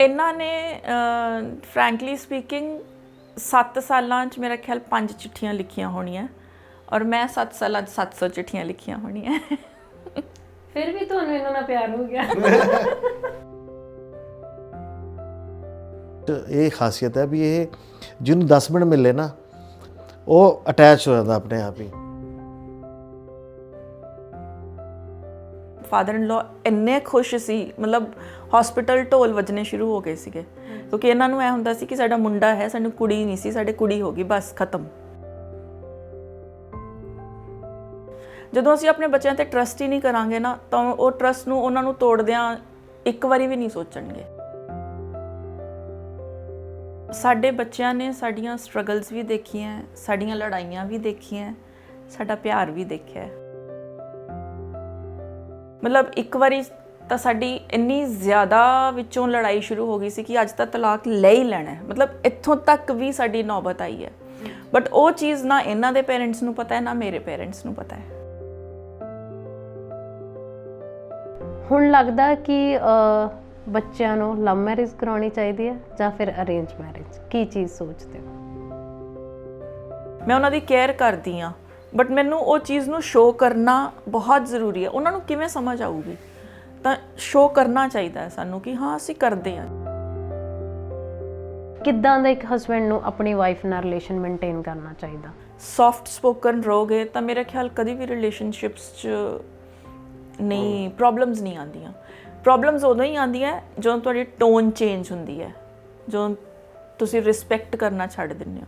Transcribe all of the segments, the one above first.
ਇਹਨਾਂ ਨੇ frankly speaking 7 ਸਾਲਾਂ 'ਚ ਮੇਰਾ ਖਿਆਲ 5 ਚਿੱਠੀਆਂ ਲਿਖੀਆਂ ਹੋਣੀਆਂ ਔਰ ਮੈਂ 7 ਸਾਲਾਂ 'ਚ 700 ਚਿੱਠੀਆਂ ਲਿਖੀਆਂ ਹੋਣੀਆਂ। ਫਿਰ ਵੀ ਤੁਹਾਨੂੰ ਇਹਨਾਂ ਨਾਲ ਪਿਆਰ ਹੋ ਗਿਆ। ਇਹ ਖਾਸੀਅਤ ਹੈ ਵੀ ਇਹ ਜਿਹਨੂੰ 10 ਮਿੰਟ ਮਿਲੇ ਨਾ ਉਹ ਅਟੈਚ ਹੋ ਜਾਂਦਾ ਆਪਣੇ ਆਪ ਹੀ। ਫਾਦਰ ਇਨ ਲਾ ਇੰਨੇ ਖੁਸ਼ ਸੀ, ਮਤਲਬ ਹਸਪੀਟਲ ਢੋਲ ਵੱਜਣੇ ਸ਼ੁਰੂ ਹੋ ਗਏ ਸੀਗੇ ਕਿਉਂਕਿ ਇਹਨਾਂ ਨੂੰ ਐ ਹੁੰਦਾ ਸੀ ਕਿ ਸਾਡਾ ਮੁੰਡਾ ਹੈ, ਸਾਨੂੰ ਕੁੜੀ ਨਹੀਂ ਸੀ, ਸਾਡੇ ਕੁੜੀ ਹੋ ਗਈ, ਬਸ ਖਤਮ। ਜਦੋਂ ਅਸੀਂ ਆਪਣੇ ਬੱਚਿਆਂ ਤੇ ਟਰਸਟ ਹੀ ਨਹੀਂ ਕਰਾਂਗੇ ਨਾ ਤਾਂ ਉਹ ਟਰਸਟ ਨੂੰ ਉਹਨਾਂ ਨੂੰ ਤੋੜਦਿਆਂ ਇੱਕ ਵਾਰੀ ਵੀ ਨਹੀਂ ਸੋਚਣਗੇ। ਸਾਡੇ ਬੱਚਿਆਂ ਨੇ ਸਾਡੀਆਂ ਸਟਰਗਲਸ ਵੀ ਦੇਖੀਆਂ, ਸਾਡੀਆਂ ਲੜਾਈਆਂ ਵੀ ਦੇਖੀਆਂ, ਸਾਡਾ ਪਿਆਰ ਵੀ ਦੇਖਿਆ। ਮਤਲਬ ਇੱਕ ਵਾਰੀ ਤਾਂ ਸਾਡੀ ਇੰਨੀ ਜ਼ਿਆਦਾ ਵਿੱਚੋਂ ਲੜਾਈ ਸ਼ੁਰੂ ਹੋ ਗਈ ਸੀ ਕਿ ਅੱਜ ਤਾਂ ਤਲਾਕ ਲੈ ਹੀ ਲੈਣਾ ਹੈ, ਮਤਲਬ ਇੱਥੋਂ ਤੱਕ ਵੀ ਸਾਡੀ ਨੌਬਤ ਆਈ ਹੈ। ਬਟ ਉਹ ਚੀਜ਼ ਨਾ ਇਹਨਾਂ ਦੇ ਪੇਰੈਂਟਸ ਨੂੰ ਪਤਾ ਹੈ ਨਾ ਮੇਰੇ ਪੇਰੈਂਟਸ ਨੂੰ ਪਤਾ ਹੈ। ਹੁਣ ਲੱਗਦਾ ਕਿ ਬੱਚਿਆਂ ਨੂੰ ਲਵ ਮੈਰਿਜ ਕਰਾਉਣੀ ਚਾਹੀਦੀ ਹੈ ਜਾਂ ਫਿਰ ਅਰੇਂਜ ਮੈਰਿਜ, ਕੀ ਚੀਜ਼ ਸੋਚਦੇ ਹੋ? ਮੈਂ ਉਹਨਾਂ ਦੀ ਕੇਅਰ ਕਰਦੀ ਹਾਂ ਬਟ ਮੈਨੂੰ ਉਹ ਚੀਜ਼ ਨੂੰ ਸ਼ੋਅ ਕਰਨਾ ਬਹੁਤ ਜ਼ਰੂਰੀ ਹੈ। ਉਹਨਾਂ ਨੂੰ ਕਿਵੇਂ ਸਮਝ ਆਊਗੀ, ਤਾਂ ਸ਼ੋਅ ਕਰਨਾ ਚਾਹੀਦਾ ਹੈ ਸਾਨੂੰ ਕਿ ਹਾਂ ਅਸੀਂ ਕਰਦੇ ਹਾਂ। ਕਿੱਦਾਂ ਦਾ ਇੱਕ ਹਸਬੈਂਡ ਨੂੰ ਆਪਣੀ ਵਾਈਫ ਨਾਲ ਰਿਲੇਸ਼ਨ ਮੇਨਟੇਨ ਕਰਨਾ ਚਾਹੀਦਾ? ਸੌਫਟ ਸਪੋਕਨ ਰਹੋਗੇ ਤਾਂ ਮੇਰੇ ਖਿਆਲ ਕਦੀ ਵੀ ਰਿਲੇਸ਼ਨਸ਼ਿਪਸ 'ਚ ਨਹੀਂ ਪ੍ਰੋਬਲਮਸ ਨਹੀਂ ਆਉਂਦੀਆਂ। ਪ੍ਰੋਬਲਮਸ ਉਦੋਂ ਹੀ ਆਉਂਦੀਆਂ ਜਦੋਂ ਤੁਹਾਡੀ ਟੋਨ ਚੇਂਜ ਹੁੰਦੀ ਹੈ, ਜਦੋਂ ਤੁਸੀਂ ਰਿਸਪੈਕਟ ਕਰਨਾ ਛੱਡ ਦਿੰਦੇ ਹੋ।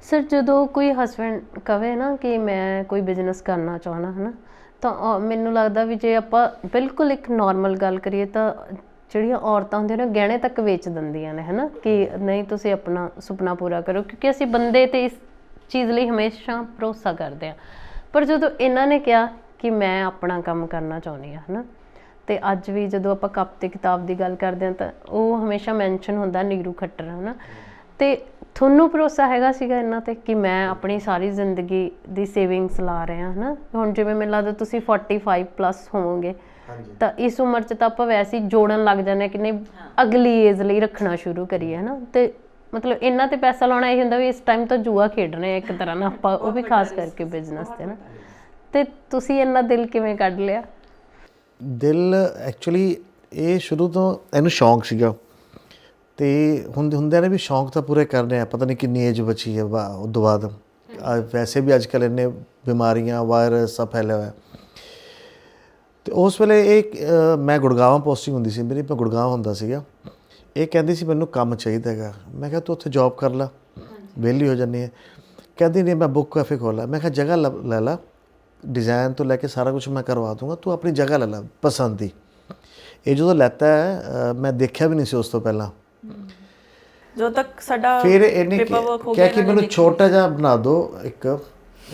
ਸਰ ਜਦੋਂ ਕੋਈ ਹਸਬੈਂਡ ਕਵੇ ਨਾ ਕਿ ਮੈਂ ਕੋਈ ਬਿਜ਼ਨਸ ਕਰਨਾ ਚਾਹੁੰਦਾ ਹੈ ਨਾ, ਤਾਂ ਮੈਨੂੰ ਲੱਗਦਾ ਵੀ ਜੇ ਆਪਾਂ ਬਿਲਕੁਲ ਇੱਕ ਨੋਰਮਲ ਗੱਲ ਕਰੀਏ ਤਾਂ ਜਿਹੜੀਆਂ ਔਰਤਾਂ ਹੁੰਦੀਆਂ ਨੇ ਗਹਿਣੇ ਤੱਕ ਵੇਚ ਦਿੰਦੀਆਂ ਨੇ, ਹੈ ਨਾ, ਕਿ ਨਹੀਂ ਤੁਸੀਂ ਆਪਣਾ ਸੁਪਨਾ ਪੂਰਾ ਕਰੋ, ਕਿਉਂਕਿ ਅਸੀਂ ਬੰਦੇ ਤੇ ਇਸ ਚੀਜ਼ ਲਈ ਹਮੇਸ਼ਾ ਭਰੋਸਾ ਕਰਦੇ ਹਾਂ। ਪਰ ਜਦੋਂ ਇਹਨਾਂ ਨੇ ਕਿਹਾ ਕਿ ਮੈਂ ਆਪਣਾ ਕੰਮ ਕਰਨਾ ਚਾਹੁੰਦੀ ਹਾਂ, ਹੈ ਨਾ, ਅਤੇ ਅੱਜ ਵੀ ਜਦੋਂ ਆਪਾਂ ਕੱਪ ਤੇ ਕਿਤਾਬ ਦੀ ਗੱਲ ਕਰਦੇ ਹਾਂ ਤਾਂ ਉਹ ਹਮੇਸ਼ਾ ਮੈਂਸ਼ਨ ਹੁੰਦਾ ਨੀਰੂ ਖੱਟਰ, ਹੈ ਨਾ। ਅਤੇ ਤੁਹਾਨੂੰ ਭਰੋਸਾ ਹੈਗਾ ਸੀਗਾ ਇਹਨਾਂ 'ਤੇ ਕਿ ਮੈਂ ਆਪਣੀ ਸਾਰੀ ਜ਼ਿੰਦਗੀ ਦੀ ਸੇਵਿੰਗਸ ਲਾ ਰਿਹਾ, ਹੈ ਨਾ? ਹੁਣ ਜਿਵੇਂ ਮੈਨੂੰ ਲੱਗਦਾ ਤੁਸੀਂ 45+ ਹੋਵੋਗੇ ਤਾਂ ਇਸ ਉਮਰ 'ਚ ਤਾਂ ਆਪਾਂ ਵੈਸੇ ਹੀ ਜੋੜਨ ਲੱਗ ਜਾਂਦੇ ਹਾਂ ਕਿ ਨਹੀਂ ਅਗਲੀ ਏਜ ਲਈ ਰੱਖਣਾ ਸ਼ੁਰੂ ਕਰੀਏ, ਹੈ ਨਾ। ਅਤੇ ਮਤਲਬ ਇਹਨਾਂ 'ਤੇ ਪੈਸਾ ਲਾਉਣਾ ਇਹ ਹੁੰਦਾ ਵੀ ਇਸ ਟਾਈਮ ਤਾਂ ਜੂਆ ਖੇਡ ਰਹੇ ਹਾਂ ਇੱਕ ਤਰ੍ਹਾਂ ਨਾਲ ਆਪਾਂ, ਉਹ ਵੀ ਖਾਸ ਕਰਕੇ ਬਿਜ਼ਨਸ 'ਤੇ ਨਾ। ਅਤੇ ਤੁਸੀਂ ਇੰਨਾ ਦਿਲ ਕਿਵੇਂ ਕੱਢ ਲਿਆ? ਦਿਲ ਐਕਚੁਅਲੀ ਇਹ ਸ਼ੁਰੂ ਤੋਂ ਇਹਨੂੰ ਸ਼ੌਂਕ ਸੀਗਾ ਅਤੇ ਹੁੰਦਿਆਂ ਨੇ ਵੀ ਸ਼ੌਂਕ ਤਾਂ ਪੂਰੇ ਕਰਨੇ ਆ। ਪਤਾ ਨਹੀਂ ਕਿੰਨੀ ਏਜ ਬਚੀ ਹੈ ਉਹ ਤੋਂ ਬਾਅਦ। ਵੈਸੇ ਵੀ ਅੱਜ ਕੱਲ੍ਹ ਇੰਨੇ ਬਿਮਾਰੀਆਂ ਵਾਇਰਸ ਸਭ ਫੈਲਿਆ ਹੋਇਆ। ਅਤੇ ਉਸ ਵੇਲੇ ਇਹ ਮੈਂ ਗੁੜਗਾਵਾਂ ਪੋਸਟਿੰਗ ਹੁੰਦੀ ਸੀ ਮੇਰੀ, ਮੈਂ ਗੁੜਗਾਵਾਂ ਹੁੰਦਾ ਸੀਗਾ। ਇਹ ਕਹਿੰਦੀ ਸੀ ਮੈਨੂੰ ਕੰਮ ਚਾਹੀਦਾ ਹੈਗਾ। ਮੈਂ ਕਿਹਾ ਤੂੰ ਉੱਥੇ ਜੋਬ ਕਰ ਲਾ, ਵਿਹਲੀ ਹੋ ਜਾਂਦੀ ਹੈ। ਕਹਿੰਦੀ ਨਹੀਂ ਮੈਂ ਬੁੱਕ ਕੈਫੇ ਖੋਲ੍ਹਾਂ। ਮੈਂ ਕਿਹਾ ਜਗ੍ਹਾ ਲੈ ਲਾ, ਡਿਜ਼ਾਇਨ ਤੋਂ ਲੈ ਕੇ ਸਾਰਾ ਕੁਛ ਮੈਂ ਕਰਵਾ ਦੂੰਗਾ, ਤੂੰ ਆਪਣੀ ਜਗ੍ਹਾ ਲੈ ਲਾ ਪਸੰਦ ਦੀ। ਇਹ ਜਦੋਂ ਲੈਤਾ ਹੈ ਮੈਂ ਦੇਖਿਆ ਵੀ ਨਹੀਂ ਸੀ ਉਸ ਤੋਂ ਪਹਿਲਾਂ। ਜਦੋਂ ਤੱਕ ਸਾਡਾ ਫਿਰ ਇਹਨੇ ਪੇਪਰਵਰਕ ਹੋ ਕਿਹਾ ਗਿਆ ਕਿ ਮੈਨੂੰ ਛੋਟਾ ਜਿਹਾ ਬਣਾ ਦਿਓ ਇੱਕ।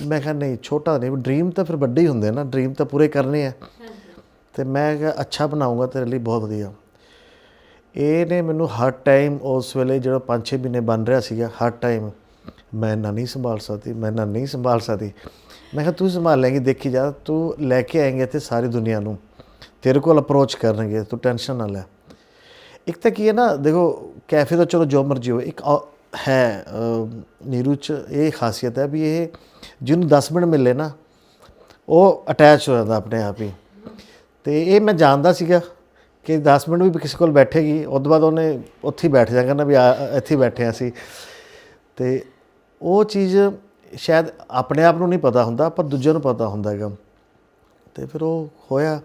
ਮੈਂ ਕਿਹਾ ਨਹੀਂ ਛੋਟਾ ਨਹੀਂ, ਡਰੀਮ ਤਾਂ ਫਿਰ ਵੱਡੇ ਹੀ ਹੁੰਦੇ ਨਾ, ਡਰੀਮ ਤਾਂ ਪੂਰੇ ਕਰਨੇ ਆ। ਅਤੇ ਮੈਂ ਕਿਹਾ ਅੱਛਾ ਬਣਾਊਂਗਾ ਤੇਰੇ ਲਈ, ਬਹੁਤ ਵਧੀਆ। ਇਹਨੇ ਮੈਨੂੰ ਹਰ ਟਾਈਮ ਉਸ ਵੇਲੇ ਜਿਹੜਾ 5-6 ਮਹੀਨੇ ਬਣ ਰਿਹਾ ਸੀਗਾ, ਹਰ ਟਾਈਮ ਮੈਂ ਇੰਨਾ ਨਹੀਂ ਸੰਭਾਲ ਸਕਦੀ, ਮੈਂ ਇੰਨਾ ਨਹੀਂ ਸੰਭਾਲ ਸਕਦੀ। ਮੈਂ ਕਿਹਾ ਤੂੰ ਸੰਭਾਲ ਲਏਂਗੀ, ਦੇਖੀ ਜਾ, ਤੂੰ ਲੈ ਕੇ ਆਏਂਗੇ ਇੱਥੇ ਸਾਰੀ ਦੁਨੀਆ ਨੂੰ, ਤੇਰੇ ਕੋਲ ਅਪਰੋਚ ਕਰਨਗੇ, ਤੂੰ ਟੈਨਸ਼ਨ ਨਾ ਲੈ। ਇੱਕ ਤਾਂ ਕੀ ਹੈ ਨਾ, ਦੇਖੋ ਕੈਫੇ ਤਾਂ ਚਲੋ ਜੋ ਮਰਜ਼ੀ ਹੋਵੇ, ਇੱਕ ਹੈ ਨੀਰੂ 'ਚ ਇਹ ਖਾਸੀਅਤ ਹੈ ਵੀ ਇਹ ਜਿਹਨੂੰ 10 ਮਿੰਟ ਮਿਲੇ ਨਾ ਉਹ ਅਟੈਚ ਹੋ ਜਾਂਦਾ ਆਪਣੇ ਆਪ ਹੀ। ਅਤੇ ਇਹ ਮੈਂ ਜਾਣਦਾ ਸੀਗਾ ਕਿ 10 ਮਿੰਟ ਵੀ ਕਿਸੇ ਕੋਲ ਬੈਠੇਗੀ, ਉਹ ਤੋਂ ਬਾਅਦ ਉਹਨੇ ਉੱਥੇ ਹੀ ਬੈਠ ਜਾਗਾ ਨਾ ਵੀ ਇੱਥੇ ਹੀ ਬੈਠੇ ਅਸੀਂ। ਅਤੇ ਉਹ ਚੀਜ਼ ਸ਼ਾਇਦ ਆਪਣੇ ਆਪ ਨੂੰ ਨਹੀਂ ਪਤਾ ਹੁੰਦਾ, ਪਰ ਦੂਜਿਆਂ ਨੂੰ ਪਤਾ ਹੁੰਦਾ ਹੈਗਾ। ਅਤੇ ਫਿਰ ਉਹ ਹੋਇਆ।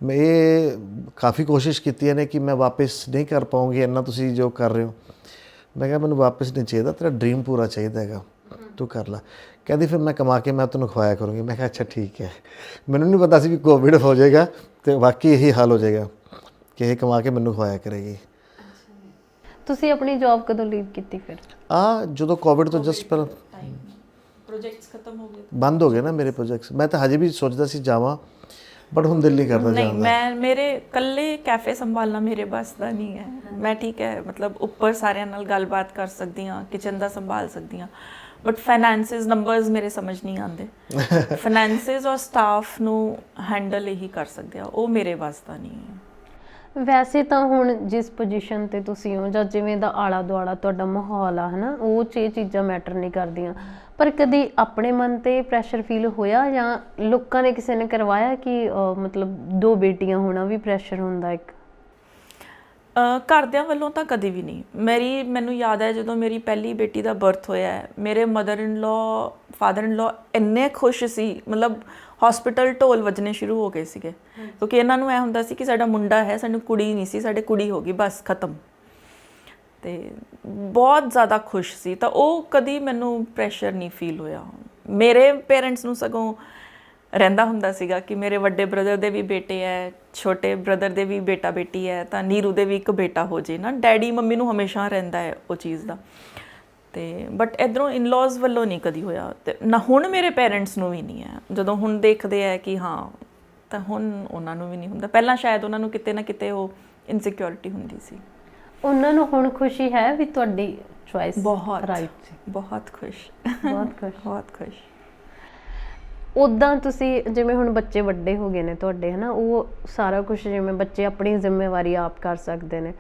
ਮੈਂ ਇਹ ਕਾਫੀ ਕੋਸ਼ਿਸ਼ ਕੀਤੀਆਂ ਨੇ ਕਿ ਮੈਂ ਵਾਪਸ ਨਹੀਂ ਕਰ ਪਾਊਂਗੀ ਇੰਨਾ ਤੁਸੀਂ ਜੋ ਕਰ ਰਹੇ ਹੋ। ਮੈਂ ਕਿਹਾ ਮੈਨੂੰ ਵਾਪਸ ਨਹੀਂ ਚਾਹੀਦਾ, ਤੇਰਾ ਡਰੀਮ ਪੂਰਾ ਚਾਹੀਦਾ ਹੈਗਾ, ਤੂੰ ਕਰ ਲਾ। ਕਹਿੰਦੀ ਫਿਰ ਮੈਂ ਕਮਾ ਕੇ ਮੈਂ ਤੈਨੂੰ ਖਵਾਇਆ ਕਰੂੰਗੀ। ਮੈਂ ਕਿਹਾ ਅੱਛਾ ਠੀਕ ਹੈ। ਮੈਨੂੰ ਨਹੀਂ ਪਤਾ ਸੀ ਵੀ ਕੋਵਿਡ ਹੋ ਜਾਏਗਾ ਅਤੇ ਵਾਕਈ ਇਹੀ ਹਾਲ ਹੋ ਜਾਏਗਾ ਕਿ ਇਹ ਕਮਾ ਕੇ ਮੈਨੂੰ ਖਵਾਇਆ ਕਰੇਗੀ। ਤੁਸੀਂ ਆਪਣੀ ਜੌਬ ਕਦੋਂ ਲੀਵ ਕੀਤੀ ਫਿਰ? ਜਦੋਂ ਕੋਵਿਡ ਤੋਂ ਜਸਟ ਪਹਿਲਾਂ ਪ੍ਰੋਜੈਕਟਸ ਖਤਮ ਹੋ ਗਏ, ਬੰਦ ਹੋ ਗਏ ਨਾ ਮੇਰੇ ਪ੍ਰੋਜੈਕਟਸ। ਮੈਂ ਤਾਂ ਹਜੇ ਵੀ ਸੋਚਦਾ ਸੀ ਜਾਵਾਂ, ਬਟ ਹੁਣ ਦਿਲ ਨਹੀਂ ਕਰਦਾ ਜਾਣ ਦਾ। ਮੈਂ ਮੇਰੇ ਇਕੱਲੇ ਕੈਫੇ ਸੰਭਾਲਣਾ ਮੇਰੇ ਬਸ ਦਾ ਨਹੀਂ ਹੈ। ਮੈਂ ਠੀਕ ਹੈ ਮਤਲਬ ਉੱਪਰ ਸਾਰਿਆਂ ਨਾਲ ਗੱਲਬਾਤ ਕਰ ਸਕਦੀ ਹਾਂ, ਕਿਚਨ ਦਾ ਸੰਭਾਲ ਸਕਦੀ ਹਾਂ, ਬਟ ਫਾਈਨੈਂਸਿਸ ਨੰਬਰਸ ਮੇਰੇ ਸਮਝ ਨਹੀਂ ਆਉਂਦੇ। ਫਾਈਨੈਂਸਿਸ ਔਰ ਸਟਾਫ ਨੂੰ ਹੈਂਡਲ ਇਹੀ ਕਰ ਸਕਦੇ ਆ, ਉਹ ਮੇਰੇ ਵੱਸ ਦਾ ਨਹੀਂ ਹੈ। ਵੈਸੇ ਤਾਂ ਹੁਣ ਜਿਸ ਪੋਜੀਸ਼ਨ ਤੇ ਤੁਸੀਂ ਹੋ ਜਾਂ ਜਿਵੇਂ ਦਾ ਆਲਾ ਦੁਆਲਾ ਤੁਹਾਡਾ ਮਾਹੌਲ ਆ ਹਨਾ, ਉਹ 'ਚ ਇਹ ਚੀਜ਼ਾਂ ਮੈਟਰ ਨਹੀਂ ਕਰਦੀਆਂ, ਪਰ ਕਦੀ ਆਪਣੇ ਮਨ ਤੇ ਪ੍ਰੈਸ਼ਰ ਫੀਲ ਹੋਇਆ ਜਾਂ ਲੋਕਾਂ ਨੇ ਕਿਸੇ ਨੇ ਕਰਵਾਇਆ ਕਿ ਮਤਲਬ 2 ਬੇਟੀਆਂ ਹੋਣਾ ਵੀ ਪ੍ਰੈਸ਼ਰ ਹੁੰਦਾ ਇੱਕ? ਘਰਦਿਆਂ ਵੱਲੋਂ ਤਾਂ ਕਦੀ ਵੀ ਨਹੀਂ। ਮੈਨੂੰ ਯਾਦ ਹੈ ਜਦੋਂ ਮੇਰੀ ਪਹਿਲੀ ਬੇਟੀ ਦਾ ਬਰਥ ਹੋਇਆ ਹੈ, ਮੇਰੇ ਮਦਰ ਇਨ ਲਾ ਫਾਦਰ ਇਨ ਲਾ ਇੰਨੇ ਖੁਸ਼ ਸੀ, ਮਤਲਬ ਹਸਪੀਟਲ ਢੋਲ ਵੱਜਣੇ ਸ਼ੁਰੂ ਹੋ ਗਏ ਸੀਗੇ, ਕਿਉਂਕਿ ਇਹਨਾਂ ਨੂੰ ਇਹ ਹੁੰਦਾ ਸੀ ਕਿ ਸਾਡਾ ਮੁੰਡਾ ਹੈ, ਸਾਨੂੰ ਕੁੜੀ ਨਹੀਂ ਸੀ, ਸਾਡੇ ਕੁੜੀ ਹੋ ਗਈ ਬਸ ਖਤਮ। ਤੇ ਬਹੁਤ ਜ਼ਿਆਦਾ ਖੁਸ਼ ਸੀ, ਤਾਂ ਉਹ ਕਦੀ ਮੈਨੂੰ ਪ੍ਰੈਸ਼ਰ ਨਹੀਂ ਫੀਲ ਹੋਇਆ। ਮੇਰੇ ਪੇਰੈਂਟਸ ਨੂੰ ਸਗੋਂ ਰਹਿੰਦਾ ਹੁੰਦਾ ਸੀਗਾ ਕਿ ਮੇਰੇ ਵੱਡੇ ਬ੍ਰਦਰ ਦੇ ਵੀ ਬੇਟੇ ਹੈ, ਛੋਟੇ ਬ੍ਰਦਰ ਦੇ ਵੀ ਬੇਟਾ ਬੇਟੀ ਹੈ, ਤਾਂ ਨੀਰੂ ਦੇ ਵੀ ਇੱਕ ਬੇਟਾ ਹੋ ਜੇ ਨਾ। ਡੈਡੀ ਮੰਮੀ ਨੂੰ ਹਮੇਸ਼ਾ ਰਹਿੰਦਾ ਹੈ ਉਹ ਚੀਜ਼ ਦਾ। ਤੇ ਬਟ ਇੱਧਰੋਂ ਇਨ-ਲॉज ਵੱਲੋਂ ਨਹੀਂ ਕਦੀ ਹੋਇਆ, ਤੇ ਨਾ ਹੁਣ ਮੇਰੇ ਪੇਰੈਂਟਸ ਨੂੰ ਵੀ ਨਹੀਂ ਹੈ। ਜਦੋਂ ਹੁਣ ਦੇਖਦੇ ਆ ਕਿ ਹਾਂ, ਤਾਂ ਹੁਣ ਉਹਨਾਂ ਨੂੰ ਵੀ ਨਹੀਂ ਹੁੰਦਾ। ਪਹਿਲਾਂ ਸ਼ਾਇਦ ਉਹਨਾਂ ਨੂੰ ਕਿਤੇ ਨਾ ਕਿਤੇ ਉਹ ਇਨਸਿਕਿਉਰਿਟੀ ਹੁੰਦੀ ਸੀ। ਉਹਨਾਂ ਨੂੰ ਹੁਣ ਖੁਸ਼ੀ ਹੈ ਵੀ ਤੁਹਾਡੀ ਚੁਆਇਸ ਬਹੁਤ ਰਾਈਟ ਸੀ? ਬਹੁਤ ਖੁਸ਼, ਬਹੁਤ ਖੁਸ਼। ਬਹੁਤ ਖੁਸ਼। ਉੱਦਾਂ ਤੁਸੀਂ ਜਿਵੇਂ ਹੁਣ ਬੱਚੇ ਵੱਡੇ ਹੋ ਗਏ ਨੇ ਤੁਹਾਡੇ ਹਨਾ, ਉਹ ਸਾਰਾ ਕੁਝ ਜਿਵੇਂ ਬੱਚੇ ਆਪਣੀ ਜ਼ਿੰਮੇਵਾਰੀ ਆਪ ਕਰ ਸਕਦੇ ਨੇ,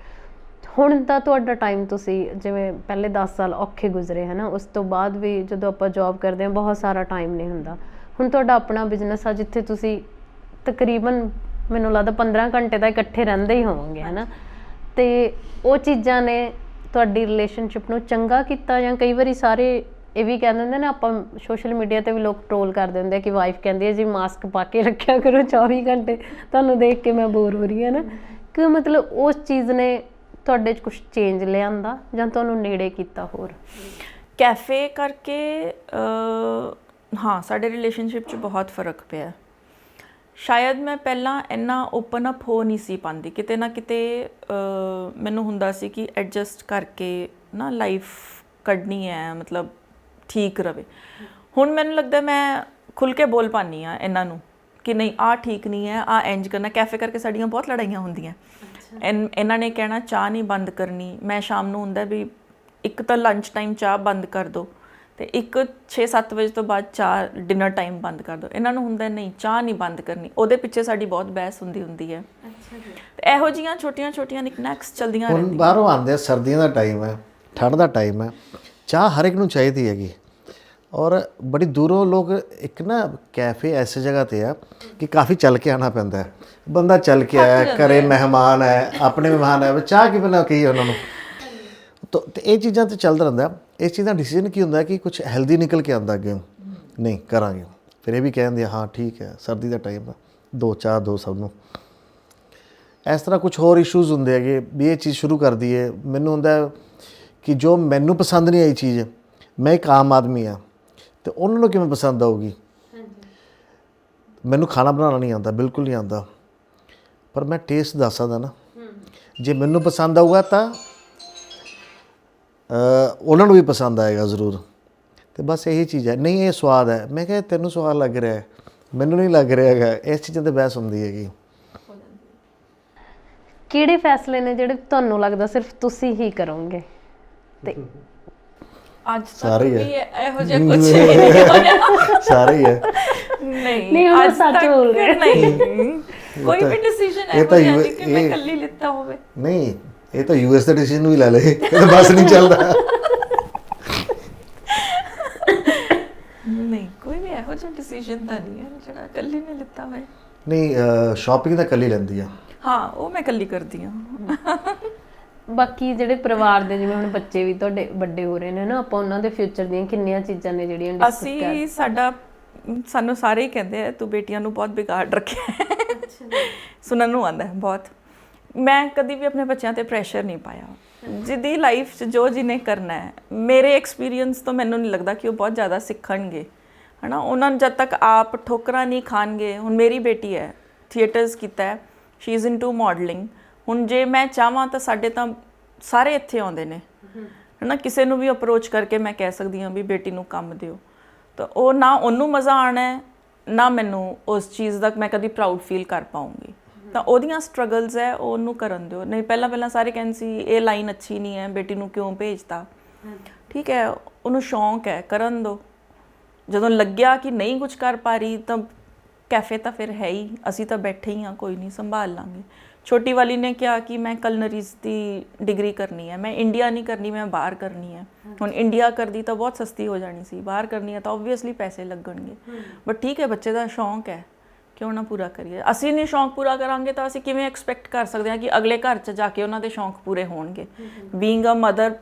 ਹੁਣ ਤਾਂ ਤੁਹਾਡਾ ਟਾਈਮ ਤੁਸੀਂ ਜਿਵੇਂ ਪਹਿਲੇ 10 ਸਾਲ ਔਖੇ ਗੁਜ਼ਰੇ ਹਨਾ, ਉਸ ਤੋਂ ਬਾਅਦ ਵੀ ਜਦੋਂ ਆਪਾਂ ਜੌਬ ਕਰਦੇ ਹਾਂ ਬਹੁਤ ਸਾਰਾ ਟਾਈਮ ਨਹੀਂ ਹੁੰਦਾ। ਹੁਣ ਤੁਹਾਡਾ ਆਪਣਾ ਬਿਜ਼ਨਸ ਆ ਜਿੱਥੇ ਤੁਸੀਂ ਤਕਰੀਬਨ ਮੈਨੂੰ ਲੱਗਦਾ 15 ਘੰਟੇ ਤਾਂ ਇਕੱਠੇ ਰਹਿੰਦੇ ਹੀ ਹੋਵੋਗੇ ਹਨਾ, ਤੇ ਉਹ ਚੀਜ਼ਾਂ ਨੇ ਤੁਹਾਡੀ ਰਿਲੇਸ਼ਨਸ਼ਿਪ ਨੂੰ ਚੰਗਾ ਕੀਤਾ ਜਾਂ ਕਈ ਵਾਰੀ ਸਾਰੇ ਇਹ ਵੀ ਕਹਿ ਦਿੰਦੇ ਨੇ, ਆਪਾਂ ਸੋਸ਼ਲ ਮੀਡੀਆ ਤੇ ਵੀ ਲੋਕ ਟ੍ਰੋਲ ਕਰ ਦਿੰਦੇ ਕਿ ਵਾਈਫ ਕਹਿੰਦੀ ਹੈ ਜੀ ਮਾਸਕ ਪਾ ਕੇ ਰੱਖਿਆ ਕਰੋ 24 ਘੰਟੇ, ਤੁਹਾਨੂੰ ਦੇਖ ਕੇ ਮੈਂ ਬੋਰ ਹੋ ਰਹੀ ਹਾਂ ਨਾ, ਕਿ ਮਤਲਬ ਉਸ ਚੀਜ਼ ਨੇ ਤੁਹਾਡੇ 'ਚ ਕੁਝ ਚੇਂਜ ਲਿਆਂਦਾ ਜਾਂ ਤੁਹਾਨੂੰ ਨੇੜੇ ਕੀਤਾ ਹੋਰ? ਕੈਫੇ ਕਰਕੇ ਹਾਂ, ਸਾਡੇ ਰਿਲੇਸ਼ਨਸ਼ਿਪ 'ਚ ਬਹੁਤ ਫਰਕ ਪਿਆ। ਸ਼ਾਇਦ ਮੈਂ ਪਹਿਲਾਂ ਇੰਨਾ ਓਪਨ ਅਪ ਹੋ ਨਹੀਂ ਸੀ ਪਾਉਂਦੀ, ਕਿਤੇ ਨਾ ਕਿਤੇ ਮੈਨੂੰ ਹੁੰਦਾ ਸੀ ਕਿ ਐਡਜਸਟ ਕਰਕੇ ਨਾ ਲਾਈਫ ਕੱਢਣੀ ਹੈ, ਮਤਲਬ ਠੀਕ ਰਵੇ। ਹੁਣ ਮੈਨੂੰ ਲੱਗਦਾ ਮੈਂ ਖੁੱਲ੍ਹ ਕੇ ਬੋਲ ਪਾਉਂਦੀ ਹਾਂ ਇਹਨਾਂ ਨੂੰ ਕਿ ਨਹੀਂ, ਆਹ ਠੀਕ ਨਹੀਂ ਹੈ, ਆਹ ਇੰਜ ਕਰਨਾ। ਕੈਫੇ ਕਰਕੇ ਸਾਡੀਆਂ ਬਹੁਤ ਲੜਾਈਆਂ ਹੁੰਦੀਆਂ। ਇਹਨਾਂ ਨੇ ਕਹਿਣਾ ਚਾਹ ਨਹੀਂ ਬੰਦ ਕਰਨੀ, ਮੈਂ ਸ਼ਾਮ ਨੂੰ ਹੁੰਦਾ ਵੀ ਇੱਕ ਤਾਂ ਲੰਚ ਟਾਈਮ ਚਾਹ ਬੰਦ ਕਰ ਦਿਓ, ਤੇ ਇੱਕ 6-7 ਵਜੇ ਤੋਂ ਬਾਅਦ ਚਾਹ ਡਿਨਰ ਟਾਈਮ ਬੰਦ ਕਰ ਦਿਓ। ਇਹਨਾਂ ਨੂੰ ਹੁੰਦਾ ਨਹੀਂ, ਚਾਹ ਨਹੀਂ ਬੰਦ ਕਰਨੀ। ਉਹਦੇ ਪਿੱਛੇ ਸਾਡੀ ਬਹੁਤ ਬਹਿਸ ਹੁੰਦੀ ਹੈ। ਤੇ ਇਹੋ ਜਿਹੀਆਂ ਛੋਟੀਆਂ ਨਿਕਨੈਕਸ ਚਲਦੀਆਂ ਹੁਣ ਬਾਹਰੋਂ ਆਉਂਦੇ ਆ, ਸਰਦੀਆਂ ਦਾ ਟਾਈਮ ਹੈ, ਠੰਡ ਦਾ ਟਾਈਮ ਹੈ, ਚਾਹ ਹਰ ਇੱਕ ਨੂੰ ਚਾਹੀਦੀ ਹੈਗੀ। ਔਰ ਬੜੀ ਦੂਰੋਂ ਲੋਕ, ਇੱਕ ਨਾ ਕੈਫੇ ਐਸੀ ਜਗ੍ਹਾ 'ਤੇ ਆ ਕਿ ਕਾਫੀ ਚੱਲ ਕੇ ਆਉਣਾ ਪੈਂਦਾ ਹੈ। ਬੰਦਾ ਚੱਲ ਕੇ ਆਇਆ, ਘਰੇ ਮਹਿਮਾਨ ਹੈ, ਆਪਣੇ ਮਹਿਮਾਨ ਹੈ, ਚਾਹ ਕੀ ਬਣਾ ਕੇ ਉਹਨਾਂ ਨੂੰ, ਤੇ ਇਹ ਚੀਜ਼ਾਂ ਤੇ ਚੱਲਦਾ ਰਹਿੰਦਾ। ਇਸ ਚੀਜ਼ ਦਾ ਡਿਸੀਜਨ ਕੀ ਹੁੰਦਾ ਕਿ ਕੁਝ ਹੈਲਦੀ ਨਿਕਲ ਕੇ ਆਉਂਦਾ ਅੱਗੇ, ਨਹੀਂ ਕਰਾਂਗੇ। ਫਿਰ ਇਹ ਵੀ ਕਹਿੰਦੇ ਹਾਂ ਠੀਕ ਹੈ, ਸਰਦੀ ਦਾ ਟਾਈਮ ਆ, 2 ਚਾਹ 2 ਸਭ ਨੂੰ। ਇਸ ਤਰ੍ਹਾਂ ਕੁਝ ਹੋਰ ਇਸ਼ੂਜ਼ ਹੁੰਦੇ ਹੈਗੇ ਵੀ ਇਹ ਚੀਜ਼ ਸ਼ੁਰੂ ਕਰ ਦਈਏ। ਮੈਨੂੰ ਹੁੰਦਾ ਕਿ ਜੋ ਮੈਨੂੰ ਪਸੰਦ ਨਹੀਂ ਆਈ ਚੀਜ਼, ਮੈਂ ਇੱਕ ਆਮ ਆਦਮੀ ਹਾਂ, ਤੇ ਉਹਨਾਂ ਨੂੰ ਕਿਵੇਂ ਪਸੰਦ ਆਊਗੀ? ਮੈਨੂੰ ਖਾਣਾ ਬਣਾਉਣਾ ਨਹੀਂ ਆਉਂਦਾ, ਬਿਲਕੁਲ ਨਹੀਂ ਆਉਂਦਾ, ਪਰ ਮੈਂ ਟੇਸਟ ਦੱਸ ਸਕਦਾ ਨਾ। ਜੇ ਮੈਨੂੰ ਪਸੰਦ ਆਊਗਾ ਤਾਂ ਉਹਨਾਂ ਨੂੰ ਵੀ ਪਸੰਦ ਆਏਗਾ ਜ਼ਰੂਰ। ਤੇ ਬਸ ਇਹੀ ਚੀਜ਼ ਹੈ। ਨਹੀਂ ਇਹ ਸਵਾਦ ਹੈ, ਮੈਂ ਕਿਹਾ ਤੈਨੂੰ ਸਵਾਦ ਲੱਗ ਰਿਹਾ ਹੈ, ਮੈਨੂੰ ਨਹੀਂ ਲੱਗ ਰਿਹਾ ਹੈਗਾ। ਇਸ ਚੀਜ਼ਾਂ 'ਤੇ ਬਹਿਸ ਹੁੰਦੀ ਹੈਗੀ। ਕਿਹੜੇ ਫੈਸਲੇ ਨੇ ਜਿਹੜੇ ਤੁਹਾਨੂੰ ਲੱਗਦਾ ਸਿਰਫ ਤੁਸੀਂ ਹੀ ਕਰੋਗੇ? ਤੇ ਅੱਜ ਤੱਕ ਵੀ ਇਹੋ ਜਿਹਾ ਕੁਝ ਸਾਰੇ ਹੀ ਹੈ। ਨਹੀਂ ਹੁਣ ਸੱਚ ਬੋਲ ਰਹੇ ਨਹੀਂ, ਕੋਈ ਵੀ ਡਿਸੀਜਨ ਇਹੋ ਜਿਹਾ ਨਹੀਂ ਕਿ ਮੈਂ ਇਕੱਲੀ ਲਿੱਤਾ ਹੋਵੇ। ਨਹੀਂ, ਇਹ ਤਾਂ ਯੂਐਸ ਦਾ ਡਿਸੀਜਨ ਵੀ ਲੈ ਲੇ, ਇਹ ਤਾਂ ਬਸ ਨਹੀਂ ਚੱਲਦਾ। ਨਹੀਂ, ਕੋਈ ਵੀ ਇਹੋ ਜਿਹਾ ਡਿਸੀਜਨ ਤਾਂ ਨਹੀਂ ਹੈ ਜਿਹੜਾ ਇਕੱਲੀ ਨੇ ਲਿੱਤਾ ਹੋਵੇ। ਨਹੀਂ, ਸ਼ਾਪਿੰਗ ਤਾਂ ਇਕੱਲੀ ਲੈਂਦੀ ਆ। ਹਾਂ, ਉਹ ਮੈਂ ਇਕੱਲੀ ਕਰਦੀ ਹਾਂ। ਬਾਕੀ ਜਿਹੜੇ ਪਰਿਵਾਰ ਦੇ ਜਿਵੇਂ ਹੁਣ ਬੱਚੇ ਵੀ ਤੁਹਾਡੇ ਵੱਡੇ ਹੋ ਰਹੇ ਨੇ ਨਾ, ਆਪਾਂ ਉਹਨਾਂ ਦੇ ਫਿਊਚਰ ਦੀਆਂ ਕਿੰਨੀਆਂ ਚੀਜ਼ਾਂ ਨੇ ਜਿਹੜੀਆਂ ਡਿਸਕਸ ਕਰ ਸਾਨੂੰ ਸਾਰੇ ਹੀ ਕਹਿੰਦੇ ਆ ਤੂੰ ਬੇਟੀਆਂ ਨੂੰ ਬਹੁਤ ਵਿਗਾੜ ਰੱਖਿਆ। ਸੁਣਨ ਨੂੰ ਆਉਂਦਾ ਬਹੁਤ। ਮੈਂ ਕਦੀ ਵੀ ਆਪਣੇ ਬੱਚਿਆਂ ਤੇ ਪ੍ਰੈਸ਼ਰ ਨਹੀਂ ਪਾਇਆ। ਜਿਹਦੀ ਲਾਈਫ 'ਚ ਜੋ ਜਿਹਨੇ ਕਰਨਾ ਹੈ, ਮੇਰੇ ਐਕਸਪੀਰੀਅੰਸ ਤੋਂ ਮੈਨੂੰ ਨਹੀਂ ਲੱਗਦਾ ਕਿ ਉਹ ਬਹੁਤ ਜ਼ਿਆਦਾ ਸਿੱਖਣਗੇ, ਹੈ ਨਾ। ਉਹਨਾਂ ਨੂੰ ਜਦ ਤੱਕ ਆਪ ਠੋਕਰਾਂ ਨਹੀਂ ਖਾਣਗੇ। ਹੁਣ ਮੇਰੀ ਬੇਟੀ ਹੈ, ਥੀਏਟਰਸ ਕੀਤਾ ਹੈ, ਸ਼ੀ ਇਜ਼ ਇਨਟੂ ਮਾਡਲਿੰਗ। ਹੁਣ ਜੇ ਮੈਂ ਚਾਹਾਂ ਤਾਂ ਸਾਡੇ ਤਾਂ ਸਾਰੇ ਇੱਥੇ ਆਉਂਦੇ ਨੇ, ਹੈ ਨਾ। ਕਿਸੇ ਨੂੰ ਵੀ ਅਪਰੋਚ ਕਰਕੇ ਮੈਂ ਕਹਿ ਸਕਦੀ ਹਾਂ ਵੀ ਬੇਟੀ ਨੂੰ ਕੰਮ ਦਿਓ, ਤਾਂ ਉਹ ਨਾ ਉਹਨੂੰ ਮਜ਼ਾ ਆਉਣਾ, ਨਾ ਮੈਨੂੰ ਉਸ ਚੀਜ਼ ਦਾ ਮੈਂ ਕਦੀ ਪ੍ਰਾਊਡ ਫੀਲ ਕਰ ਪਾਊਂਗੀ। ਤਾਂ ਉਹਦੀਆਂ ਸਟਰਗਲਸ ਹੈ, ਉਹਨੂੰ ਕਰਨ ਦਿਓ। ਨਹੀਂ, ਪਹਿਲਾਂ ਸਾਰੇ ਕਹਿੰਦੇ ਸੀ ਇਹ ਲਾਈਨ ਅੱਛੀ ਨਹੀਂ ਹੈ, ਬੇਟੀ ਨੂੰ ਕਿਉਂ ਭੇਜਤਾ। ਠੀਕ ਹੈ, ਉਹਨੂੰ ਸ਼ੌਂਕ ਹੈ, ਕਰਨ ਦਿਓ। ਜਦੋਂ ਲੱਗਿਆ ਕਿ ਨਹੀਂ ਕੁਝ ਕਰ ਪਾ ਰਹੀ ਤਾਂ ਕੈਫੇ ਤਾਂ ਫਿਰ ਹੈ ਹੀ, ਅਸੀਂ ਤਾਂ ਬੈਠੇ ਹੀ ਹਾਂ, ਕੋਈ ਨਹੀਂ ਸੰਭਾਲ ਲਾਂਗੇ। ਛੋਟੀ ਵਾਲੀ ਨੇ ਕਿਹਾ ਕਿ ਮੈਂ ਕਲਨਰੀਜ਼ ਦੀ ਡਿਗਰੀ ਕਰਨੀ ਹੈ, ਮੈਂ ਇੰਡੀਆ ਨਹੀਂ ਕਰਨੀ, ਮੈਂ ਬਾਹਰ ਕਰਨੀ ਹੈ। ਹੁਣ ਇੰਡੀਆ ਕਰਦੀ ਤਾਂ ਬਹੁਤ ਸਸਤੀ ਹੋ ਜਾਣੀ ਸੀ, ਬਾਹਰ ਕਰਨੀ ਹੈ ਤਾਂ ਓਬਵੀਅਸਲੀ ਪੈਸੇ ਲੱਗਣਗੇ। ਬਟ ਠੀਕ ਹੈ, ਬੱਚੇ ਦਾ ਸ਼ੌਂਕ ਹੈ, ਕਿਉਂ ਨਾ ਪੂਰਾ ਕਰੀਏ। ਅਸੀਂ ਨਹੀਂ ਸ਼ੌਂਕ ਪੂਰਾ ਕਰਾਂਗੇ ਤਾਂ ਅਸੀਂ ਕਿਵੇਂ ਐਕਸਪੈਕਟ ਕਰ ਸਕਦੇ ਹਾਂ ਕਿ ਅਗਲੇ ਘਰ 'ਚ ਜਾ ਕੇ ਉਹਨਾਂ ਦੇ ਸ਼ੌਂਕ ਪੂਰੇ ਹੋਣਗੇ। Being a mother,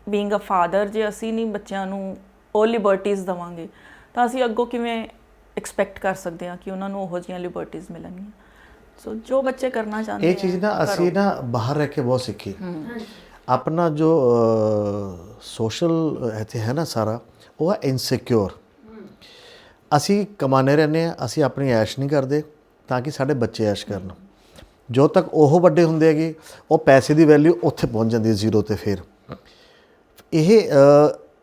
being a father, ਜੇ ਅਸੀਂ ਨਹੀਂ ਬੱਚਿਆਂ ਨੂੰ ਉਹ ਲਿਬਰਟੀਜ਼ ਦੇਵਾਂਗੇ ਤਾਂ ਅਸੀਂ ਅੱਗੋਂ ਕਿਵੇਂ ਐਕਸਪੈਕਟ ਕਰ ਸਕਦੇ ਹਾਂ ਕਿ ਉਹਨਾਂ ਨੂੰ ਉਹੋ ਜਿਹੀਆਂ ਲਿਬਰਟੀਜ਼ ਮਿਲਣਗੀਆਂ। ਸੋ ਜੋ ਬੱਚੇ ਕਰਨਾ ਚਾਹੁੰਦੇ ਇਹ ਚੀਜ਼ ਨਾ ਅਸੀਂ ਨਾ ਬਾਹਰ ਰਹਿ ਕੇ ਬਹੁਤ ਸਿੱਖੀ। ਆਪਣਾ ਜੋ ਸੋਸ਼ਲ ਇੱਥੇ ਹੈ ਨਾ ਸਾਰਾ, ਉਹ ਹੈ ਇਨਸਿਕਿਉਰ। ਅਸੀਂ ਕਮਾਉਂਦੇ ਰਹਿੰਦੇ ਹਾਂ, ਅਸੀਂ ਆਪਣੀ ਐਸ਼ ਨਹੀਂ ਕਰਦੇ ਤਾਂ ਕਿ ਸਾਡੇ ਬੱਚੇ ਐਸ਼ ਕਰਨ। ਜਦੋਂ ਤੱਕ ਉਹ ਵੱਡੇ ਹੁੰਦੇ ਹੈਗੇ, ਉਹ ਪੈਸੇ ਦੀ ਵੈਲਿਊ ਉੱਥੇ ਪਹੁੰਚ ਜਾਂਦੀ ਹੈ ਜ਼ੀਰੋ 'ਤੇ। ਫਿਰ ਇਹ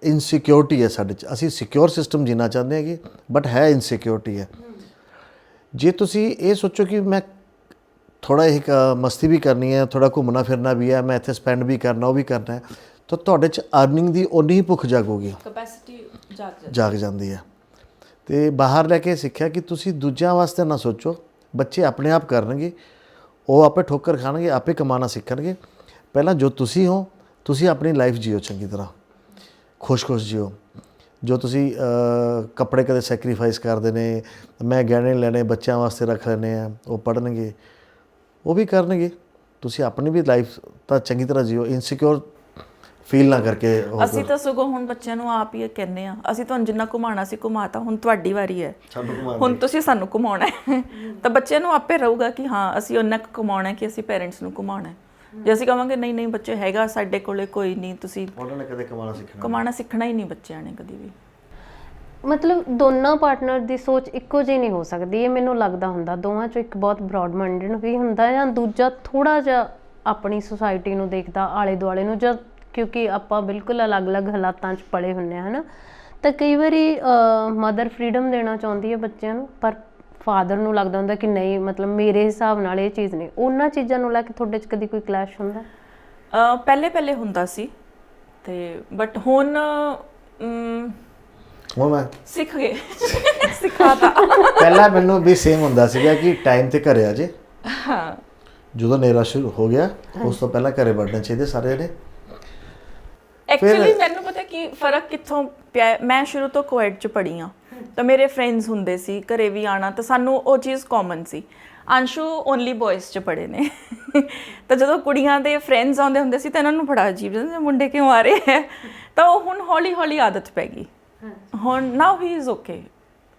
ਇਨਸਿਕਿਉਰਿਟੀ ਹੈ ਸਾਡੇ 'ਚ। ਅਸੀਂ ਸਿਕਿਉਰ ਸਿਸਟਮ ਜੀਣਾ ਚਾਹੁੰਦੇ ਹੈਗੇ, ਬਟ ਹੈ ਇਨਸਿਕਿਉਰਿਟੀ ਹੈ। ਜੇ ਤੁਸੀਂ ਇਹ ਸੋਚੋ ਕਿ ਮੈਂ ਥੋੜ੍ਹਾ ਇੱਕ ਮਸਤੀ ਵੀ ਕਰਨੀ ਹੈ, ਥੋੜ੍ਹਾ ਘੁੰਮਣਾ ਫਿਰਨਾ ਵੀ ਹੈ, ਮੈਂ ਇੱਥੇ ਸਪੈਂਡ ਵੀ ਕਰਨਾ, ਉਹ ਵੀ ਕਰਨਾ ਹੈ, ਤਾਂ ਤੁਹਾਡੇ 'ਚ ਅਰਨਿੰਗ ਦੀ ਓਨੀ ਹੀ ਭੁੱਖ ਜਾਗੂਗੀ, ਕੈਪੈਸਿਟੀ ਜਾਗ ਜਾਂਦੀ ਹੈ। ਅਤੇ ਬਾਹਰ ਲੈ ਕੇ ਸਿੱਖਿਆ ਕਿ ਤੁਸੀਂ ਦੂਜਿਆਂ ਵਾਸਤੇ ਨਾ ਸੋਚੋ, ਬੱਚੇ ਆਪਣੇ ਆਪ ਕਰਨਗੇ, ਉਹ ਆਪੇ ਠੋਕਰ ਖਾਣਗੇ, ਆਪੇ ਕਮਾਉਣਾ ਸਿੱਖਣਗੇ। ਪਹਿਲਾਂ ਜੋ ਤੁਸੀਂ ਹੋ, ਤੁਸੀਂ ਆਪਣੀ ਲਾਈਫ ਜੀਓ ਚੰਗੀ ਤਰ੍ਹਾਂ, ਖੁਸ਼ ਜੀਓ। ਜੋ ਤੁਸੀਂ ਕੱਪੜੇ ਕਦੇ ਸੈਕਰੀਫਾਈਸ ਕਰਦੇ ਨੇ, ਮੈਂ ਗਹਿਣੇ ਲੈਣੇ ਬੱਚਿਆਂ ਵਾਸਤੇ ਰੱਖ ਲੈਣੇ ਆ, ਉਹ ਪੜ੍ਹਨਗੇ, ਉਹ ਵੀ ਕਰਨਗੇ। ਤੁਸੀਂ ਆਪਣੀ ਵੀ ਲਾਈਫ ਤਾਂ ਚੰਗੀ ਤਰ੍ਹਾਂ ਜੀਓ, ਇਨਸਿਕਿਉਰ ਫੀਲ ਨਾ ਕਰਕੇ। ਅਸੀਂ ਤਾਂ ਸਗੋਂ ਹੁਣ ਬੱਚਿਆਂ ਨੂੰ ਆਪ ਹੀ ਕਹਿੰਦੇ ਆ, ਅਸੀਂ ਤੁਹਾਨੂੰ ਜਿੰਨਾ ਘੁਮਾਉਣਾ ਸੀ ਘੁਮਾਤਾ, ਹੁਣ ਤੁਹਾਡੀ ਵਾਰੀ ਹੈ, ਹੁਣ ਤੁਸੀਂ ਸਾਨੂੰ ਘੁਮਾਉਣਾ ਹੈ। ਤਾਂ ਬੱਚਿਆਂ ਨੂੰ ਆਪੇ ਰਹੂਗਾ ਕਿ ਹਾਂ ਅਸੀਂ ਉਹਨਾਂ ਕੁ ਘੁਮਾਉਣਾ ਕਿ ਅਸੀਂ ਪੇਰੈਂਟਸ ਨੂੰ ਘੁਮਾਉਣਾ। ਜੇ ਅਸੀਂ ਕਹਾਂਗੇ ਨਹੀਂ ਨਹੀਂ ਬੱਚੇ ਹੈਗਾ ਸਾਡੇ ਕੋਲੇ, ਕੋਈ ਨਹੀਂ, ਤੁਸੀਂ ਉਹਨਾਂ ਨੇ ਕਦੇ ਕਮਾਉਣਾ ਸਿੱਖਣਾ ਹੀ ਨਹੀਂ ਬੱਚਿਆਂ ਨੇ ਕਦੀ ਵੀ। ਮਤਲਬ ਦੋਨਾਂ ਪਾਰਟਨਰ ਦੀ ਸੋਚ ਇੱਕੋ ਜਿਹੀ ਨਹੀਂ ਹੋ ਸਕਦੀ, ਇਹ ਮੈਨੂੰ ਲੱਗਦਾ ਹੁੰਦਾ। ਦੋਵਾਂ 'ਚੋਂ ਇੱਕ ਬਹੁਤ ਬਰੋਡ ਮਾਈਂਡਡ ਵੀ ਹੁੰਦਾ ਜਾਂ ਦੂਜਾ ਥੋੜ੍ਹਾ ਜਿਹਾ ਆਪਣੀ ਸੁਸਾਇਟੀ ਨੂੰ ਦੇਖਦਾ, ਆਲੇ ਦੁਆਲੇ ਨੂੰ। ਜਾਂ ਕਿਉਂਕਿ ਆਪਾਂ ਬਿਲਕੁਲ ਅਲੱਗ-ਅਲੱਗ ਹਾਲਾਤਾਂ 'ਚ ਪਲੇ ਹੁੰਦੇ ਹਾਂ, ਹੈ ਨਾ। ਤਾਂ ਕਈ ਵਾਰੀ ਮਦਰ ਫਰੀਡਮ ਦੇਣਾ ਚਾਹੁੰਦੀ ਹੈ ਬੱਚਿਆਂ ਨੂੰ, ਪਰ ਫਾਦਰ ਨੂੰ ਲੱਗਦਾ ਹੁੰਦਾ ਕਿ ਨਹੀਂ, ਮਤਲਬ ਮੇਰੇ ਹਿਸਾਬ ਨਾਲ ਇਹ ਚੀਜ਼ ਨਹੀਂ। ਉਹਨਾਂ ਚੀਜ਼ਾਂ ਨੂੰ ਲੈ ਕੇ ਤੁਹਾਡੇ 'ਚ ਕਦੀ ਕੋਈ ਕਲੈਸ਼ ਹੁੰਦਾ? ਪਹਿਲੇ ਹੁੰਦਾ ਸੀ, ਅਤੇ ਬਟ ਹੁਣ ਮੈਂ ਸਿੱਖ ਗਏ, ਸਿਖਾਤਾ। ਪਹਿਲਾਂ ਮੈਨੂੰ ਵੀ ਸੇਮ ਹੁੰਦਾ ਸੀਗਾ ਕਿ ਟਾਈਮ 'ਤੇ ਘਰੇ ਆ ਜੇ। ਹਾਂ, ਜਦੋਂ ਹਨੇਰਾ ਸ਼ੁਰੂ ਹੋ ਗਿਆ ਉਸ ਤੋਂ ਪਹਿਲਾਂ ਘਰੇ ਵੜਨਾ ਚਾਹੀਦੇ ਸਾਰਿਆਂ ਨੇ। ਐਕਚੁਅਲੀ ਮੈਨੂੰ ਪਤਾ ਕੀ ਫਰਕ ਕਿੱਥੋਂ ਪਿਆ। ਮੈਂ ਸ਼ੁਰੂ ਤੋਂ ਕੋਐਡ 'ਚ ਪੜ੍ਹੀ ਹਾਂ, ਤਾਂ ਮੇਰੇ ਫਰੈਂਡਸ ਹੁੰਦੇ ਸੀ, ਘਰੇ ਵੀ ਆਉਣਾ, ਤਾਂ ਸਾਨੂੰ ਉਹ ਚੀਜ਼ ਕਾਮਨ ਸੀ। ਅੰਸ਼ੂ ਓਨਲੀ ਬॉयਜ਼ 'ਚ ਪੜ੍ਹੇ ਨੇ, ਤਾਂ ਜਦੋਂ ਕੁੜੀਆਂ ਦੇ ਫਰੈਂਡਸ ਆਉਂਦੇ ਹੁੰਦੇ ਸੀ ਤਾਂ ਇਹਨਾਂ ਨੂੰ ਬੜਾ ਅਜੀਬ ਲੱਗਦਾ, ਮੁੰਡੇ ਕਿਉਂ ਆ ਰਹੇ ਹੈ। ਤਾਂ ਉਹ ਹੁਣ ਹੌਲੀ ਹੌਲੀ ਆਦਤ ਪੈ ਗਈ। ਹੁਣ ਨਾਓ ਹੀ ਇਜ਼ ਓਕੇ।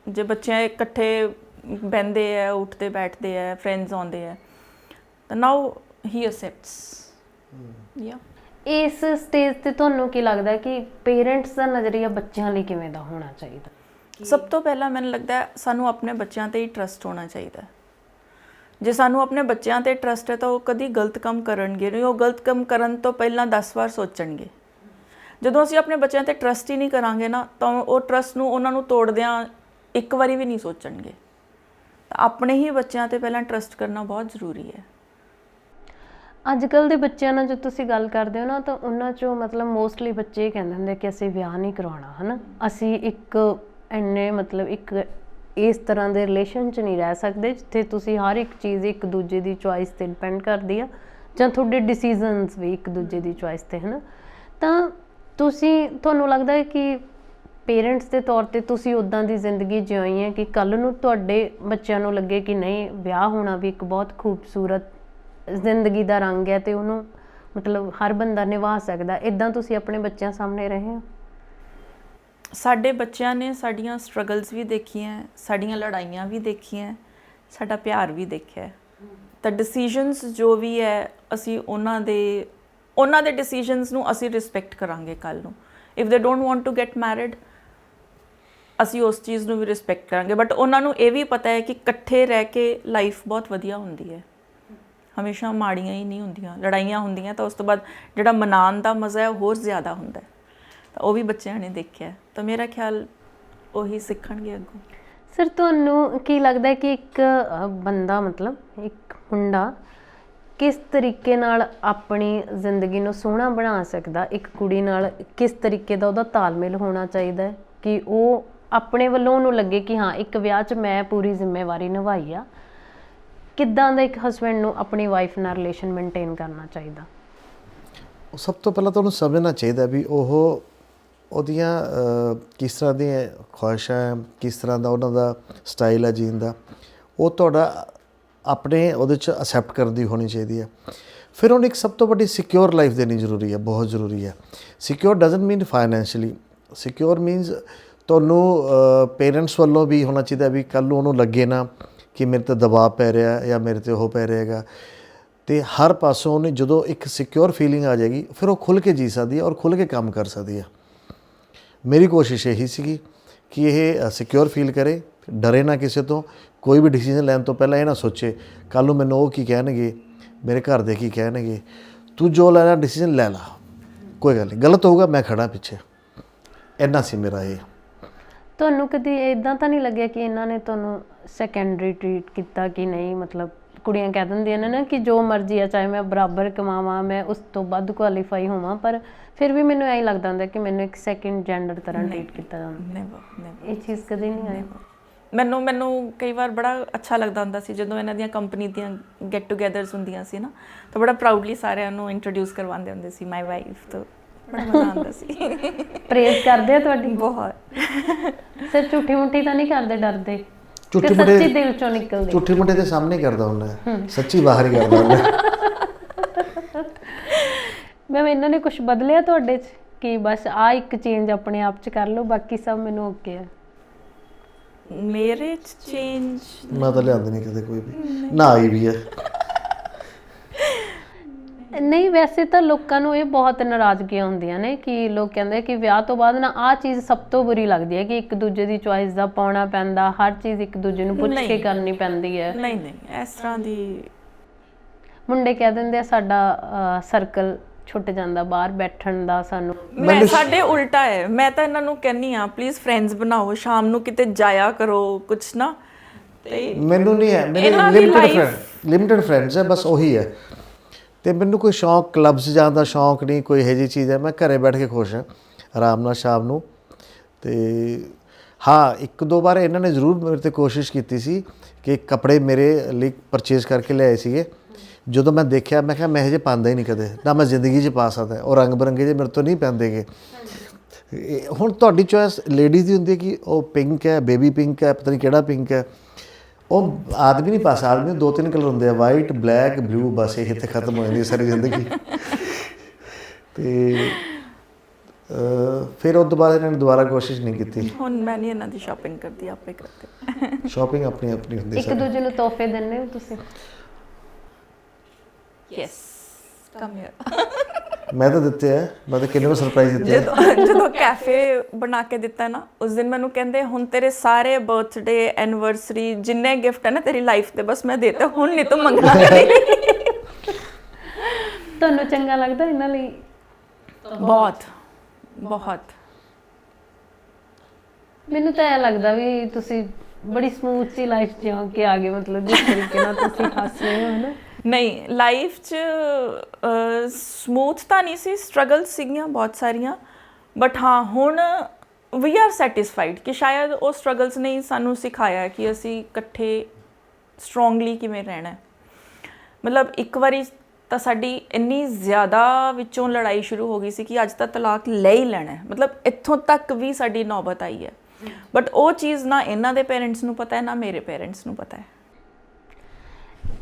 ਜੇ ਬੱਚੇ ਇਕੱਠੇ ਬਹਿੰਦੇ ਹੈ, ਉੱਠਦੇ ਬੈਠਦੇ ਹੈ, ਫਰੈਂਡਸ ਆਉਂਦੇ ਹੈ, ਤਾਂ ਨਾਓ ਹੀ ਅਸੈਪਟਸ। ਯਾ ਇਸ ਸਟੇਜ ਤੇ ਤੁਹਾਨੂੰ ਕੀ ਲੱਗਦਾ ਕਿ ਪੇਰੈਂਟਸ ਦਾ ਨਜ਼ਰੀਆ ਬੱਚਿਆਂ ਲਈ ਕਿਵੇਂ ਦਾ ਹੋਣਾ ਚਾਹੀਦਾ? ਸਭ ਤੋਂ ਪਹਿਲਾਂ ਮੈਨੂੰ ਲੱਗਦਾ ਸਾਨੂੰ ਆਪਣੇ ਬੱਚਿਆਂ 'ਤੇ ਹੀ ਟਰਸਟ ਹੋਣਾ ਚਾਹੀਦਾ। ਜੇ ਸਾਨੂੰ ਆਪਣੇ ਬੱਚਿਆਂ 'ਤੇ ਟਰਸਟ ਹੈ ਤਾਂ ਉਹ ਕਦੀ ਗਲਤ ਕੰਮ ਕਰਨਗੇ ਨਹੀਂ। ਉਹ ਗਲਤ ਕੰਮ ਕਰਨ ਤੋਂ ਪਹਿਲਾਂ 10 ਵਾਰ ਸੋਚਣਗੇ। ਜਦੋਂ ਅਸੀਂ ਆਪਣੇ ਬੱਚਿਆਂ 'ਤੇ ਟਰਸਟ ਹੀ ਨਹੀਂ ਕਰਾਂਗੇ ਨਾ, ਤਾਂ ਉਹ ਟਰਸਟ ਨੂੰ ਉਹਨਾਂ ਨੂੰ ਤੋੜਦਿਆਂ ਇੱਕ ਵਾਰੀ ਵੀ ਨਹੀਂ ਸੋਚਣਗੇ। ਤਾਂ ਆਪਣੇ ਹੀ ਬੱਚਿਆਂ 'ਤੇ ਪਹਿਲਾਂ ਟਰਸਟ ਕਰਨਾ ਬਹੁਤ ਜ਼ਰੂਰੀ ਹੈ। ਅੱਜ ਕੱਲ੍ਹ ਦੇ ਬੱਚਿਆਂ ਨਾਲ ਜੋ ਤੁਸੀਂ ਗੱਲ ਕਰਦੇ ਹੋ ਨਾ, ਤਾਂ ਉਹਨਾਂ 'ਚੋਂ ਮਤਲਬ ਮੋਸਟਲੀ ਬੱਚੇ ਇਹ ਕਹਿੰਦੇ ਹੁੰਦੇ ਕਿ ਅਸੀਂ ਵਿਆਹ ਨਹੀਂ ਕਰਵਾਉਣਾ, ਹੈ ਨਾ। ਅਸੀਂ ਇੱਕ ਮਤਲਬ ਇੱਕ ਇਸ ਤਰ੍ਹਾਂ ਦੇ ਰਿਲੇਸ਼ਨ 'ਚ ਨਹੀਂ ਰਹਿ ਸਕਦੇ ਜਿੱਥੇ ਤੁਸੀਂ ਹਰ ਇੱਕ ਚੀਜ਼ ਇੱਕ ਦੂਜੇ ਦੀ ਚੋਇਸ 'ਤੇ ਡਿਪੈਂਡ ਕਰਦੀ ਆ, ਜਾਂ ਤੁਹਾਡੇ ਡਿਸੀਜ਼ਨਸ ਵੀ ਇੱਕ ਦੂਜੇ ਦੀ ਚੋਇਸ 'ਤੇ, ਹੈ ਨਾ। ਤਾਂ ਤੁਹਾਨੂੰ ਲੱਗਦਾ ਹੈ ਕਿ ਪੇਰੈਂਟਸ ਦੇ ਤੌਰ 'ਤੇ ਤੁਸੀਂ ਉੱਦਾਂ ਦੀ ਜ਼ਿੰਦਗੀ ਜਿਉਈ ਹੈ ਕਿ ਕੱਲ੍ਹ ਨੂੰ ਤੁਹਾਡੇ ਬੱਚਿਆਂ ਨੂੰ ਲੱਗੇ ਕਿ ਨਹੀਂ, ਵਿਆਹ ਹੋਣਾ ਵੀ ਇੱਕ ਬਹੁਤ ਖੂਬਸੂਰਤ ਜ਼ਿੰਦਗੀ ਦਾ ਰੰਗ ਹੈ ਅਤੇ ਉਹਨੂੰ ਮਤਲਬ ਹਰ ਬੰਦਾ ਨਿਭਾ ਸਕਦਾ। ਇੱਦਾਂ ਤੁਸੀਂ ਆਪਣੇ ਬੱਚਿਆਂ ਸਾਹਮਣੇ ਰਹੇ ਹੋ? ਸਾਡੇ ਬੱਚਿਆਂ ਨੇ ਸਾਡੀਆਂ ਸਟਰਗਲਸ ਵੀ ਦੇਖੀਆਂ, ਸਾਡੀਆਂ ਲੜਾਈਆਂ ਵੀ ਦੇਖੀਆਂ, ਸਾਡਾ ਪਿਆਰ ਵੀ ਦੇਖਿਆ। ਤਾਂ ਡਿਸੀਜਨਸ ਜੋ ਵੀ ਹੈ, ਅਸੀਂ ਉਹਨਾਂ ਦੇ ਡਿਸੀਜਨਸ ਨੂੰ ਅਸੀਂ ਰਿਸਪੈਕਟ ਕਰਾਂਗੇ ਕੱਲ੍ਹ ਨੂੰ। If they don't want to get married, ਅਸੀਂ ਉਸ ਚੀਜ਼ ਨੂੰ ਵੀ ਰਿਸਪੈਕਟ ਕਰਾਂਗੇ। ਬਟ ਉਹਨਾਂ ਨੂੰ ਇਹ ਵੀ ਪਤਾ ਹੈ ਕਿ ਇਕੱਠੇ ਰਹਿ ਕੇ ਲਾਈਫ ਬਹੁਤ ਵਧੀਆ ਹੁੰਦੀ ਹੈ, ਹਮੇਸ਼ਾ ਮਾੜੀਆਂ ਹੀ ਨਹੀਂ ਹੁੰਦੀਆਂ। ਲੜਾਈਆਂ ਹੁੰਦੀਆਂ ਤਾਂ ਉਸ ਤੋਂ ਬਾਅਦ ਜਿਹੜਾ ਮਨਾਉਣ ਦਾ ਮਜ਼ਾ ਹੈ ਉਹ ਹੋਰ ਜ਼ਿਆਦਾ ਹੁੰਦਾ। ਤਾਂ ਉਹ ਵੀ ਬੱਚਿਆਂ ਨੇ ਦੇਖਿਆ, ਤਾਂ ਮੇਰਾ ਖਿਆਲ ਉਹੀ ਸਿੱਖਣਗੇ ਅੱਗੋਂ। ਸਰ ਤੁਹਾਨੂੰ ਕੀ ਲੱਗਦਾ ਕਿ ਇੱਕ ਬੰਦਾ, ਮਤਲਬ ਇੱਕ ਮੁੰਡਾ ਕਿਸ ਤਰੀਕੇ ਨਾਲ ਆਪਣੀ ਜ਼ਿੰਦਗੀ ਨੂੰ ਸੋਹਣਾ ਬਣਾ ਸਕਦਾ, ਇੱਕ ਕੁੜੀ ਨਾਲ ਕਿਸ ਤਰੀਕੇ ਦਾ ਉਹਦਾ ਤਾਲਮੇਲ ਹੋਣਾ ਚਾਹੀਦਾ ਹੈ ਕਿ ਉਹ ਆਪਣੇ ਵੱਲੋਂ ਉਹਨੂੰ ਲੱਗੇ ਕਿ ਹਾਂ ਇੱਕ ਵਿਆਹ 'ਚ ਮੈਂ ਪੂਰੀ ਜ਼ਿੰਮੇਵਾਰੀ ਨਿਭਾਈ ਆ। ਕਿੱਦਾਂ ਦਾ ਇੱਕ ਹਸਬੈਂਡ ਨੂੰ ਆਪਣੀ ਵਾਈਫ ਨਾਲ ਰਿਲੇਸ਼ਨ ਮੇਨਟੇਨ ਕਰਨਾ ਚਾਹੀਦਾ? ਸਭ ਤੋਂ ਪਹਿਲਾਂ ਤੁਹਾਨੂੰ ਸਮਝਣਾ ਚਾਹੀਦਾ ਵੀ ਉਹਦੀਆਂ ਕਿਸ ਤਰ੍ਹਾਂ ਦੀਆਂ ਖੁਆਇਸ਼ਾਂ ਹੈ, ਕਿਸ ਤਰ੍ਹਾਂ ਦਾ ਉਹਨਾਂ ਦਾ ਸਟਾਈਲ ਹੈ ਜੀਣ ਦਾ, ਉਹ ਤੁਹਾਡਾ ਆਪਣੇ ਉਹਦੇ 'ਚ ਅਸੈਪਟ ਕਰਨ ਦੀ ਹੋਣੀ ਚਾਹੀਦੀ ਹੈ। ਫਿਰ ਉਹਨੂੰ ਇੱਕ ਸਭ ਤੋਂ ਵੱਡੀ ਸਿਕਿਉਰ ਲਾਈਫ ਦੇਣੀ ਜ਼ਰੂਰੀ ਹੈ, ਬਹੁਤ ਜ਼ਰੂਰੀ ਹੈ। Secure doesn't mean financially, secure means ਤੁਹਾਨੂੰ ਪੇਰੈਂਟਸ ਵੱਲੋਂ ਵੀ ਹੋਣਾ ਚਾਹੀਦਾ ਵੀ ਕੱਲ੍ਹ ਨੂੰ ਉਹਨੂੰ ਲੱਗੇ ਨਾ ਕਿ ਮੇਰੇ 'ਤੇ ਦਬਾਅ ਪੈ ਰਿਹਾ ਜਾਂ ਮੇਰੇ 'ਤੇ ਉਹ ਪੈ ਰਿਹਾ ਹੈਗਾ। ਅਤੇ ਹਰ ਪਾਸੋਂ ਉਹਨੇ ਜਦੋਂ ਇੱਕ ਸਿਕਿਉਰ ਫੀਲਿੰਗ ਆ ਜਾਏਗੀ ਫਿਰ ਉਹ ਖੁੱਲ੍ਹ ਕੇ ਜੀ ਸਕਦੀ ਹੈ ਔਰ ਖੁੱਲ੍ਹ ਕੇ ਕੰਮ ਕਰ ਸਕਦੀ ਹੈ। ਮੇਰੀ ਕੋਸ਼ਿਸ਼ ਇਹੀ ਸੀਗੀ ਕਿ ਇਹ ਸਿਕਿਉਰ ਫੀਲ ਕਰੇ, ਡਰੇ ਨਾ ਕਿਸੇ ਤੋਂ। ਕੋਈ ਵੀ ਡਿਸੀਜਨ ਲੈਣ ਤੋਂ ਪਹਿਲਾਂ ਇਹ ਨਾ ਸੋਚੇ ਕੱਲ੍ਹ ਨੂੰ ਮੈਨੂੰ ਉਹ ਕੀ ਕਹਿਣਗੇ, ਮੇਰੇ ਘਰ ਦੇ ਕੀ ਕਹਿਣਗੇ। ਤੂੰ ਜੋ ਲੈਣਾ ਡਿਸੀਜਨ ਲੈ ਲਾ, ਕੋਈ ਗੱਲ ਨਹੀਂ, ਗਲਤ ਹੋਊਗਾ ਮੈਂ ਖੜਾ ਪਿੱਛੇ। ਇੰਨਾ ਸੀ ਮੇਰਾ ਇਹ। ਤੁਹਾਨੂੰ ਕਦੀ ਇਦਾਂ ਤਾਂ ਨਹੀਂ ਲੱਗਿਆ ਕਿ ਇਹਨਾਂ ਨੇ ਤੁਹਾਨੂੰ ਸੈਕੰਡਰੀ ਟਰੀਟ ਕੀਤਾ ਕਿ ਨਹੀਂ? ਮਤਲਬ ਕੁੜੀਆਂ ਕਹਿ ਦਿੰਦੀਆਂ ਨੇ ਨਾ ਕਿ ਜੋ ਮਰਜ਼ੀ ਆ, ਚਾਹੇ ਮੈਂ ਬਰਾਬਰ ਕਮਾਵਾਂ, ਮੈਂ ਉਸ ਤੋਂ ਵੱਧ ਕੁਆਲੀਫਾਈ ਹੋਵਾਂ, ਪਰ ਫਿਰ ਵੀ ਮੈਨੂੰ ਐਂ ਲੱਗਦਾ ਹੁੰਦਾ ਕਿ ਮੈਨੂੰ ਇੱਕ ਸੈਕਿੰਡ ਜੈਂਡਰ ਤਰ੍ਹਾਂ ਟਰੀਟ ਕੀਤਾ ਜਾਂਦਾ। ਇਹ ਚੀਜ਼ ਕਦੇ ਨਹੀਂ ਆਈ? ਮੈਨੂੰ ਕਈ ਵਾਰ ਬੜਾ ਅੱਛਾ ਲੱਗਦਾ ਹੁੰਦਾ ਸੀ ਜਦੋਂ ਇਹਨਾਂ ਦੀਆਂ ਕੰਪਨੀ ਦੀਆਂ ਗੈਟ ਟੂਗੇਦਰਸ ਹੁੰਦੀਆਂ ਸੀ ਨਾ, ਤਾਂ ਬੜਾ ਪ੍ਰਾਊਡਲੀ ਸਾਰਿਆਂ ਨੂੰ ਇੰਟਰੋਡਿਊਸ ਕਰਵਾਉਂਦੇ ਹੁੰਦੇ ਸੀ ਮਾਈ ਵਾਈਫ, ਤਾਂ ਬੜਾ ਮਜ਼ਾ ਆਉਂਦਾ ਸੀ। ਪ੍ਰੇਜ਼ ਕਰਦੇ ਆ ਤੁਹਾਡੀ? ਬਹੁਤ। ਸਰ ਝੂਠੀ ਮੁੱਠੀ ਤਾਂ ਨਹੀਂ ਕਰਦੇ, ਡਰਦੇ? ਝੂਠੀ ਸੱਚੀ ਦਿਲ ਚੋਂ ਨਿਕਲਦੀ? ਝੂਠੀ ਮੁੱਠੀ ਦੇ ਸਾਹਮਣੇ ਕਰਦਾ ਹੁੰਦਾ, ਸੱਚੀ ਬਾਹਰ ਹੀ ਕਰਦਾ ਹੁੰਦਾ। ਮੈਮ ਇਹਨਾਂ ਨੇ ਕੁਝ ਬਦਲਿਆ ਤੁਹਾਡੇ 'ਚ ਕਿ ਬਸ ਆ ਇੱਕ ਚੇਂਜ ਆਪਣੇ ਆਪ 'ਚ ਕਰ ਲਓ, ਬਾਕੀ ਸਭ ਮੈਨੂੰ ਓਕੇ ਆ? ਮੇਰੇ 'ਚ ਚੇਂਜ ਮੈਂ ਤਾਂ ਲਿਆਂਦੀ ਨਹੀਂ ਕਦੇ ਕੋਈ ਵੀ, ਨਾ ਆਈ ਵੀ ਹੈ। ਨਹੀਂ, ਵੈਸੇ ਤਾਂ ਲੋਕਾਂ ਨੂੰ ਇਹ ਬਹੁਤ ਨਾਰਾਜ਼ਗੀਆਂ ਹੁੰਦੀਆਂ ਨੇ ਕਿ ਲੋਕ ਕਹਿੰਦੇ ਕਿ ਵਿਆਹ ਤੋਂ ਬਾਅਦ ਨਾ ਆਹ ਚੀਜ਼ ਸਭ ਤੋਂ ਬੁਰੀ ਲੱਗਦੀ ਹੈ ਕਿ ਇੱਕ ਦੂਜੇ ਦੀ ਚੁਆਇਸ ਦਾ ਪਾਉਣਾ ਪੈਂਦਾ, ਹਰ ਚੀਜ਼ ਇੱਕ ਦੂਜੇ ਨੂੰ ਪੁੱਛ ਕੇ ਕਰਨੀ ਪੈਂਦੀ ਹੈ। ਨਹੀਂ, ਇਸ ਤਰ੍ਹਾਂ ਦੀ। ਮੁੰਡੇ ਕਹਿ ਦਿੰਦੇ ਆ ਸਾਡਾ ਸਰਕਲ ਛੁੱਟ ਜਾਂਦਾ ਬਾਹਰ ਬੈਠਣ ਦਾ, ਸਾਨੂੰ ਸਾਡੇ ਉਲਟਾ ਹੈ। ਮੈਂ ਤਾਂ ਇਹਨਾਂ ਨੂੰ ਕਹਿੰਨੀ ਆ ਪਲੀਜ਼ ਫਰੈਂਡਸ ਬਣਾਓ, ਸ਼ਾਮ ਨੂੰ ਕਿਤੇ ਜਾਇਆ ਕਰੋ ਕੁਛ ਨਾ। ਤੇ ਮੈਨੂੰ ਨਹੀਂ ਹੈ, ਮੇਰੇ ਲਿਮਿਟਡ ਫਰੈਂਡਸ ਹੈ, ਬਸ ਉਹੀ ਹੈ। ਅਤੇ ਮੈਨੂੰ ਕੋਈ ਸ਼ੌਂਕ ਕਲੱਬਸ ਜਾਣ ਦਾ ਸ਼ੌਂਕ ਨਹੀਂ, ਕੋਈ ਇਹੋ ਜਿਹੀ ਚੀਜ਼ ਹੈ। ਮੈਂ ਘਰੇ ਬੈਠ ਕੇ ਖੁਸ਼ ਹਾਂ ਆਰਾਮ ਨਾਲ ਸ਼ਾਮ ਨੂੰ। ਅਤੇ ਹਾਂ, ਇੱਕ ਦੋ ਵਾਰ ਇਹਨਾਂ ਨੇ ਜ਼ਰੂਰ ਮੇਰੇ 'ਤੇ ਕੋਸ਼ਿਸ਼ ਕੀਤੀ ਸੀ ਕਿ ਕੱਪੜੇ ਮੇਰੇ ਲਈ ਪਰਚੇਜ਼ ਕਰਕੇ ਲਿਆਏ ਸੀਗੇ। ਜਦੋਂ ਮੈਂ ਦੇਖਿਆ ਮੈਂ ਕਿਹਾ ਮੈਂ ਇਹੋ ਜਿਹੇ ਪਾਉਂਦਾ ਹੀ ਨਹੀਂ ਕਦੇ, ਨਾ ਮੈਂ ਜ਼ਿੰਦਗੀ 'ਚ ਪਾ ਸਕਦਾ। ਉਹ ਰੰਗ ਬਰੰਗੇ ਜਿਹੇ ਮੇਰੇ ਤੋਂ ਨਹੀਂ ਪੈਂਦੇਗੇ। ਹੁਣ ਤੁਹਾਡੀ ਚੋਇਸ ਲੇਡੀਜ਼ ਦੀ ਹੁੰਦੀ ਹੈ ਕਿ ਉਹ ਪਿੰਕ ਹੈ, ਬੇਬੀ ਪਿੰਕ ਹੈ, ਪਤਾ ਨਹੀਂ ਕਿਹੜਾ ਪਿੰਕ ਹੈ। ਉਹ ਆਦਮੀ ਨਹੀਂ ਪਾ ਸਕਦਾ। ਆਦਮੀ ਦੇ 2-3 ਕਲਰ ਹੁੰਦੇ ਆ, ਵਾਈਟ, ਬਲੈਕ, ਬਲੂ, ਬਸ ਇਹ ਇੱਥੇ ਖਤਮ ਹੋ ਜਾਂਦੀ ਸਾਰੀ ਜ਼ਿੰਦਗੀ। ਅਤੇ ਫਿਰ ਉਹ ਤੋਂ ਬਾਅਦ ਇਹਨਾਂ ਨੇ ਦੁਬਾਰਾ ਕੋਸ਼ਿਸ਼ ਨਹੀਂ ਕੀਤੀ। ਹੁਣ ਮੈਂ ਨਹੀਂ ਇਹਨਾਂ ਦੀ ਸ਼ਾਪਿੰਗ ਕਰਦੀ, ਆਪੇ ਕਰਦੇ। ਸ਼ਾਪਿੰਗ ਆਪਣੀ ਆਪਣੀ ਹੁੰਦੀ। ਇੱਕ ਦੂਜੇ ਨੂੰ ਤੋਹਫੇ ਦਿੰਦੇ ਹੋ ਤੁਸੀਂ? Yes, come here. ਮੈਂ ਤਾਂ ਦਿੱਤੇ ਆ, ਮੈਂ ਤਾਂ ਕਿੰਨੇ ਨੂੰ ਸਰਪ੍ਰਾਈਜ਼ ਦਿੱਤੇ। ਜਦੋਂ ਕੈਫੇ ਬਣਾ ਕੇ ਦਿੱਤਾ ਨਾ, ਉਸ ਦਿਨ ਮੈਨੂੰ ਕਹਿੰਦੇ ਹੁਣ ਤੇਰੇ ਸਾਰੇ ਬਰਥਡੇ, ਐਨੀਵਰਸਰੀ, ਜਿੰਨੇ ਗਿਫਟ ਹੈ ਨਾ ਤੇਰੀ ਲਾਈਫ ਤੇ ਬਸ ਮੈਂ ਦੇਤੇ, ਹੁਣ ਨਹੀਂ ਤੂੰ ਮੰਗਣਾ। ਤੁਹਾਨੂੰ ਚੰਗਾ ਲੱਗਦਾ ਇਹਨਾਂ ਲਈ? ਬਹੁਤ ਬਹੁਤ। ਮੈਨੂੰ ਤਾਂ ਇਹ ਲੱਗਦਾ ਵੀ ਤੁਸੀਂ ਬੜੀ ਸਮੂਥ ਸੀ ਲਾਈਫ ਜਿਉਂ ਕੇ ਆ ਗਏ, ਮਤਲਬ ਜਿਸ ਤਰੀਕੇ ਨਾਲ ਤੁਸੀਂ ਹੱਸ ਰਹੇ ਹੋ ਨਾ। ਨਹੀਂ, ਲਾਈਫ 'ਚ ਸਮੂਥ ਤਾਂ ਨਹੀਂ ਸੀ, ਸਟਰਗਲਸ ਸੀਗੀਆਂ ਬਹੁਤ ਸਾਰੀਆਂ, ਬਟ ਹਾਂ ਹੁਣ ਵੀ ਆਰ ਸੈਟਿਸਫਾਈਡ ਕਿ ਸ਼ਾਇਦ ਉਹ ਸਟਰਗਲਸ ਨੇ ਸਾਨੂੰ ਸਿਖਾਇਆ ਕਿ ਅਸੀਂ ਇਕੱਠੇ ਸਟਰੋਂਗਲੀ ਕਿਵੇਂ ਰਹਿਣਾ। ਮਤਲਬ ਇੱਕ ਵਾਰੀ ਤਾਂ ਸਾਡੀ ਇੰਨੀ ਜ਼ਿਆਦਾ ਵਿੱਚੋਂ ਲੜਾਈ ਸ਼ੁਰੂ ਹੋ ਗਈ ਸੀ ਕਿ ਅੱਜ ਤਾਂ ਤਲਾਕ ਲੈ ਹੀ ਲੈਣਾ। ਮਤਲਬ ਇੱਥੋਂ ਤੱਕ ਵੀ ਸਾਡੀ ਨੌਬਤ ਆਈ ਹੈ, ਬਟ ਉਹ ਚੀਜ਼ ਨਾ ਇਹਨਾਂ ਦੇ ਪੇਰੈਂਟਸ ਨੂੰ ਪਤਾ ਹੈ, ਨਾ ਮੇਰੇ ਪੇਰੈਂਟਸ ਨੂੰ ਪਤਾ ਹੈ।